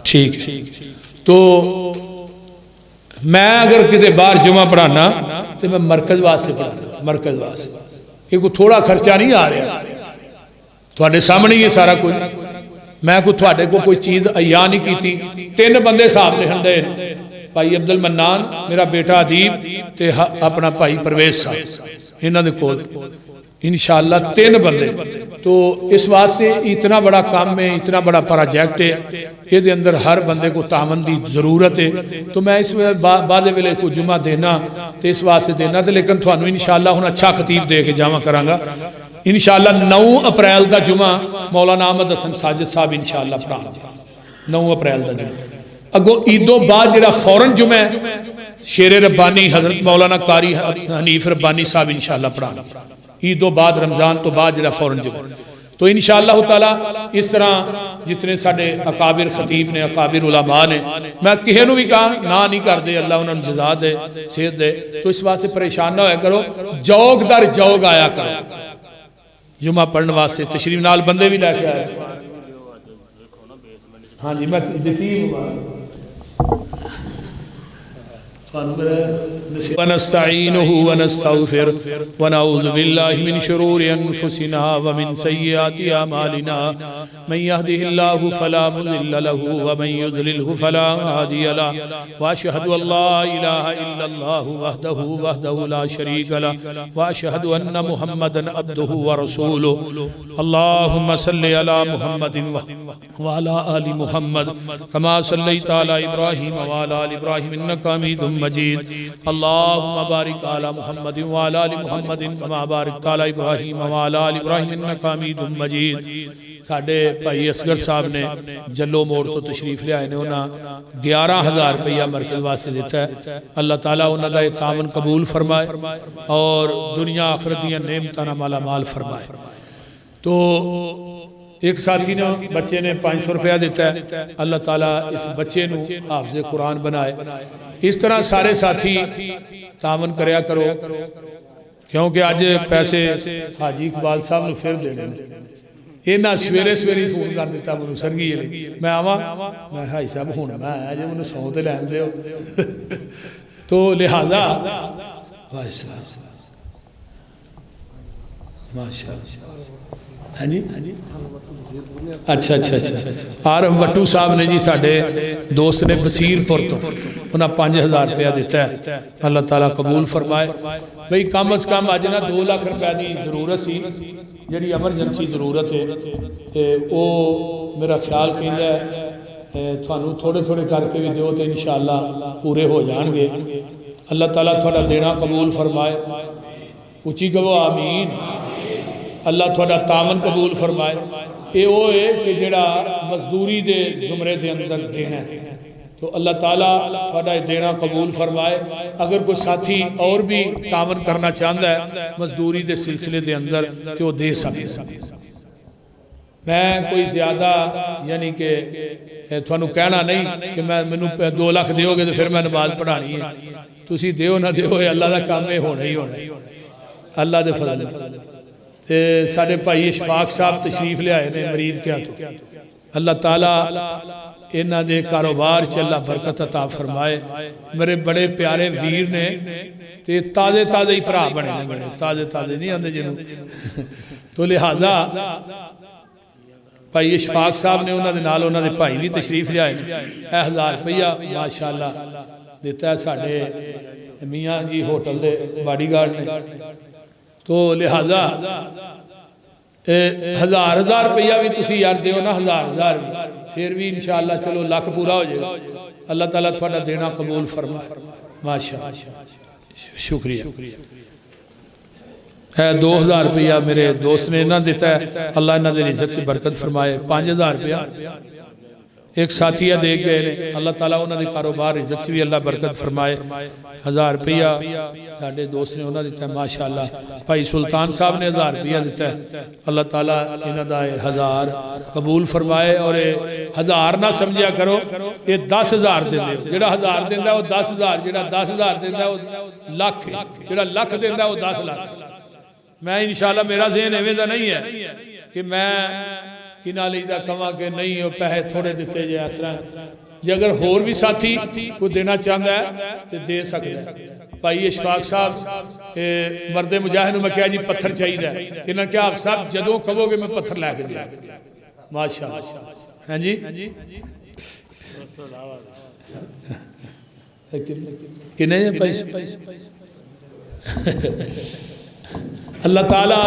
ठीक तो मैं अगर किते बाहर जुमा पढ़ाना तो मैं मरकज वास्ते पढ़ाना, मरकज वास्ते। ये कोई थोड़ा खर्चा नहीं आ रहा, थोड़े सामने ही सारा कुछ। मैं कोई थोड़े को कोई चीज़ अया नहीं की। 3 बंदे साहब लिखन दे, भाई अब्दुल मन्नान, मेरा बेटा अदीब, ते अपना भाई परवेज साहब, इन्हों के कोल इंशाअल्लाह 3 बंदे। तो इस वास्ते इतना बड़ा काम है, इतना बड़ा प्रोजेक्ट है, ये अंदर हर बंदे को तावन की जरूरत है। तो मैं इस बाद वेले को जुमा देना तो इस वास्ते देना, तो लेकिन थानू इंशाअल्लाह हुण अच्छा खतीब दे के जावा करांगा। इंशाअल्लाह 9 अप्रैल का जुमा मौलाना अहमद हसन साजिद साहब इंशाअल्लाह पढ़ाना, 9 अप्रैल का जुमा। अगों ईदों बाद जो फौरन जुमा है शेरे रब्बानी हजरत मौलाना कारी हनीफ रब्बानी साहब इंशाअल्लाह पढ़ाना। ईदों बाद रमजान तो बाद जो फौरन जुमा, तो इंशाअल्लाह ताला इस तरह जितने साडे अकाबिर खतीब ने अकाबिर उलमा ने मैं किसी भी कहा ना नहीं करते अल्लाह उन्होंने जजा दे सेहत दे तो इस वास्ते परेशान ना होया करो जौग दर जौग आया करो जुमा पढ़ने वास्ते तशरीफ नाल बंदे भी लैके आए हाँ जी मैं दी वनस्तईनुहु वनस्तगफिर वनऊज़ु बिल्लाहि मिन शुरूरि अनफुसिना व मिन सय्यिआति अमालिना मन यहदिहिल्लाहु फला मुज़िल्ल लहु व मन युज़लिल्हु फला हादिय लहु व अशहदु अल्ला इलाहा इल्लल्लाहु वहदहु ला शरीक लहु व अशहदु अन्न मुहम्मदन अब्दुहु व रसूलुहु अल्लाहुम्मा सल्लि अला मुहम्मदिन व अला आलि मुहम्मद कमा सल्लैता अला इब्राहीम व अला आलि इब्राहीम इन्नका हमीदुम मजीद अल्लाहुम्मा बारिक अला मुहम्मदिन व अला आलि मुहम्मदिन कमा बारकता अला इब्राहीम व अला आलि इब्राहीम इन्नका हमीदुम मजीद। साडे भाई असगर साहब ने जल्लो मोड़ तो तशरीफ लियाए ने उन्होंने 11,000 रुपया मरकज वास्ते दिता है। अल्लाह ताला उन्हों का तावन कबूल फरमाए और दुनिया आखिरत दी नेमतां नाल माला माल फरमाए। तो एक साथी ने बच्चे ने 500 रुपया दिता है। अल्लाह ताला इस बच्चे नूं हाफिज़े कुरान बनाए। इस तरह सारे साथी तावन करया करो क्योंकि अज पैसे हाजी इकबाल साहब नूं फिर देने इन्हें सवेरे सवेरे फोन कर दिता मैं सरगी मैं आवा मैं हाई साहब हूँ मैं आया जो मैं सौ तो लैन दो तो लिहाजा हाँ जी अच्छा अच्छा अच्छा आर वट्टू साहब ने जी साडे दोस्त ने बसीरपुर तो उन्हें 5,000 रुपया दिता है। अल्लाह ताला कबूल फरमाए। भाई कम अज कम अज ना 2 लाख रुपया की जरूरत सी जी एमरजेंसी जरूरत है तो वो मेरा ख्याल कहता है थानू थोड़े थोड़े करके भी दो तो इंशाअल्लाह पूरे हो जाएंगे। अल्लाह ताला थोड़ा देना कबूल फरमाए। उची कहो आमीन। अल्लाह थोड़ा तावन कबूल फरमाए। ये वो है कि जेड़ा मजदूरी दे जुमरे दे अंदर देना है तो अल्लाह ताला थोड़ा देना कबूल फरमाए। अगर कोई साथी और भी तावन करना चाहता है मजदूरी के सिलसिले के अंदर तो वो दे सके। मैं कोई ज्यादा यानी कि थानू कहना नहीं कि मैं मैनू 2 लाख दोगे तो फिर मैं नमाज पढ़ानी है। तुसी दियो ना दियो अल्लाह का काम है होना ही होना अल्लाह के फजल। साडे भाई इशफाक साहब तशरीफ लियाए ने मरीद क्या तो अल्लाह ताला इन्हां दे कारोबार च अल्लाह बरकत अता फरमाए। मेरे बड़े प्यारे वीर ने ते ताजे ताजे ही भरा बने ने बड़े ताजे ताजे नहीं आते जिन्हों तो लिहाजा भाई इशफाक साहब ने उन्होंने नाल उन्होंने भाई भी तशरीफ लियाए ने 1000 रुपया माशाअल्लाह दिता है साडे मियाँ जी होटल के बाडीगार्ड ने। तो लिहाजा 1000 रुपया भी तुसी यार दियो ना 1000 भी फिर भी इंशाअल्लाह चलो लाख पूरा हो जाएगा। अल्लाह ताला थोड़ा देना कबूल फरमाए माशाअल्लाह शुक्रिया। 2000 रुपया मेरे दोस्त ने इन्हें दिता है। अल्लाह इन्हों की इज्जत से बरकत फरमाए। 5000 रुपया एक साथी दे गए ने। अल्लाह ताला उन्होंने कारोबार इज्जत भी अल्लाह बरकत फरमाए। 1000 रुपया साडे दोस्त ने उन्होंने दिता माशाअल्लाह। भाई सुल्तान साहब ने 1000 रुपया दिता है। अल्लाह ताला इन्हों का 1000 कबूल फरमाए। और 1000 ना समझिया करो ये 10,000 देंदे हो। जिहड़ा 1000 देंदा वो 10,000 जिहड़ा 10,000 देंदा वो लाख जिहड़ा लाख देंदा वो 10 लाख। मैं इंशाअल्लाह मेरा ज़हन इवें दा नहीं है कि मैं कि कहा कि नहीं वो पैसे थोड़े दिते जे इस तरह जे अगर होर भी साथी कोई देना चाहता है तो दे सकता है। भाई इशफाक साहब मरदे मुजाहिद मैं कहा जी पत्थर चाहिए इन्हें क्या आप साहब जदों कहोगे मैं पत्थर लैके दिया माशाअल्लाह। हाँ जी किन्ने पैसे अल्लाह ताला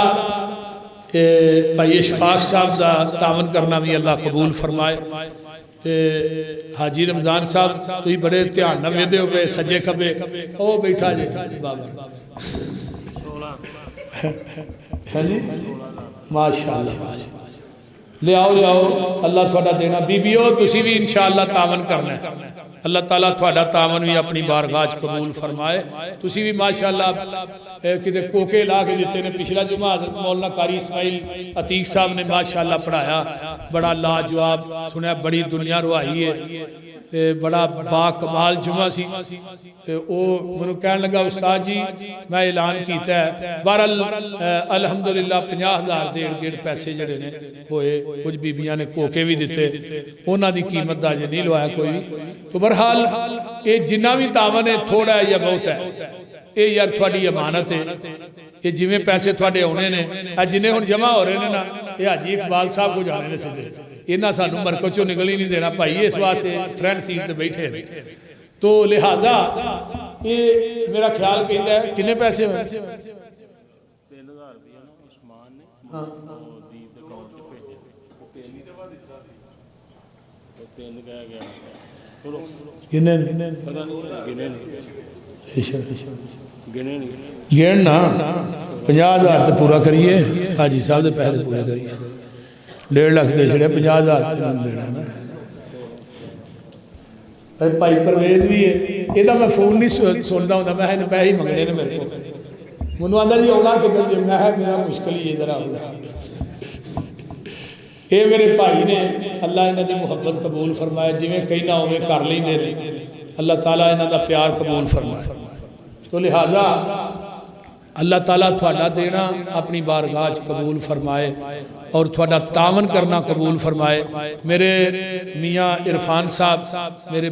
भाई इशफाक साहब का तावन करना भी अल्लाह कबूल फरमाए। ते हाजी रमजान साहब तुम बड़े ध्यान न वेंदे हो पे सज्जे खबे ओ बैठा जे बाबा हाँ जी माशाअल्लाह लियाओ लियाओ, अल्लाह थोड़ा देना। बीबियो तुसी भी इंशाअल्लाह तावन करना है, अल्लाह ताला थोड़ा तावन भी अपनी बारगाह च कबूल फरमाए। तुसी भी माशाअल्लाह किते कोके ला के दिते ने। पिछला जुमा मौलाना कारी इस्माइल अतीक साहब ने माशाअल्लाह पढ़ाया, बड़ा लाजवाब सुनया, बड़ी दुनिया रुआई है, बड़ा बाकमाल जुमा सी। मैं कह लगा उस्ताद जी मैं ऐलान किया है, बहरहाल अलहमदुलिल्लाह 50,000 डेढ़ पैसे जड़े ने होए, कुछ बीबियां ने कोके भी दिते, उन्होंने कीमत का अजे नहीं लवाया कोई भी। तो बहरहाल ये जिन्ना भी तावन है थोड़ा है या बहुत है, ये यार थोड़ी अमानत है। ये जिमें पैसे थोड़े आने ने जिन्हें हुण जमा हो रहे हैं ना, ये हाजी इकबाल साहब को जाने ने सीधे, इन्हें सानू मरकज चों निकल ही नहीं देना भाई, इस वास्ते फ्रंट सीट पर बैठे हैं। तो लिहाजा ये मेरा ख्याल कहता है कितने पैसे हुए 3000 रुपया ना उस्मान ने दीप के अकाउंट च भेजे, वो तीन कह गया चलो किन्ने पता नहीं गिने नहीं गिन ना 50,000 तो पूरा करिए, हाजी साहब के पैसे पूरे करिए, 1.5 लाख दे छड़े 50,000 देना ना। भाई परवेज भी है, ये मैं फोन नहीं सुनता हूँ, मैं पैसे ही मंगने ने मेरे को, मैनू आंदा जी आना किधर जी, मैं मेरा मुश्किल ही इधर आऊगा। ये मेरे भाई ने, अल्लाह इन्हों की मुहब्बत कबूल फरमाए, जिमें कई ना उमें कर लेंदे ने, अल्लाह ताला इन्हों का प्यार कबूल फरमाए। तो लिहाजा अल्लाह ताला थोड़ा देना अपनी बारगाह च कबूल फरमाए और थोड़ा तावन करना कबूल फरमाए। मेरे मियाँ इरफान साहब मेरे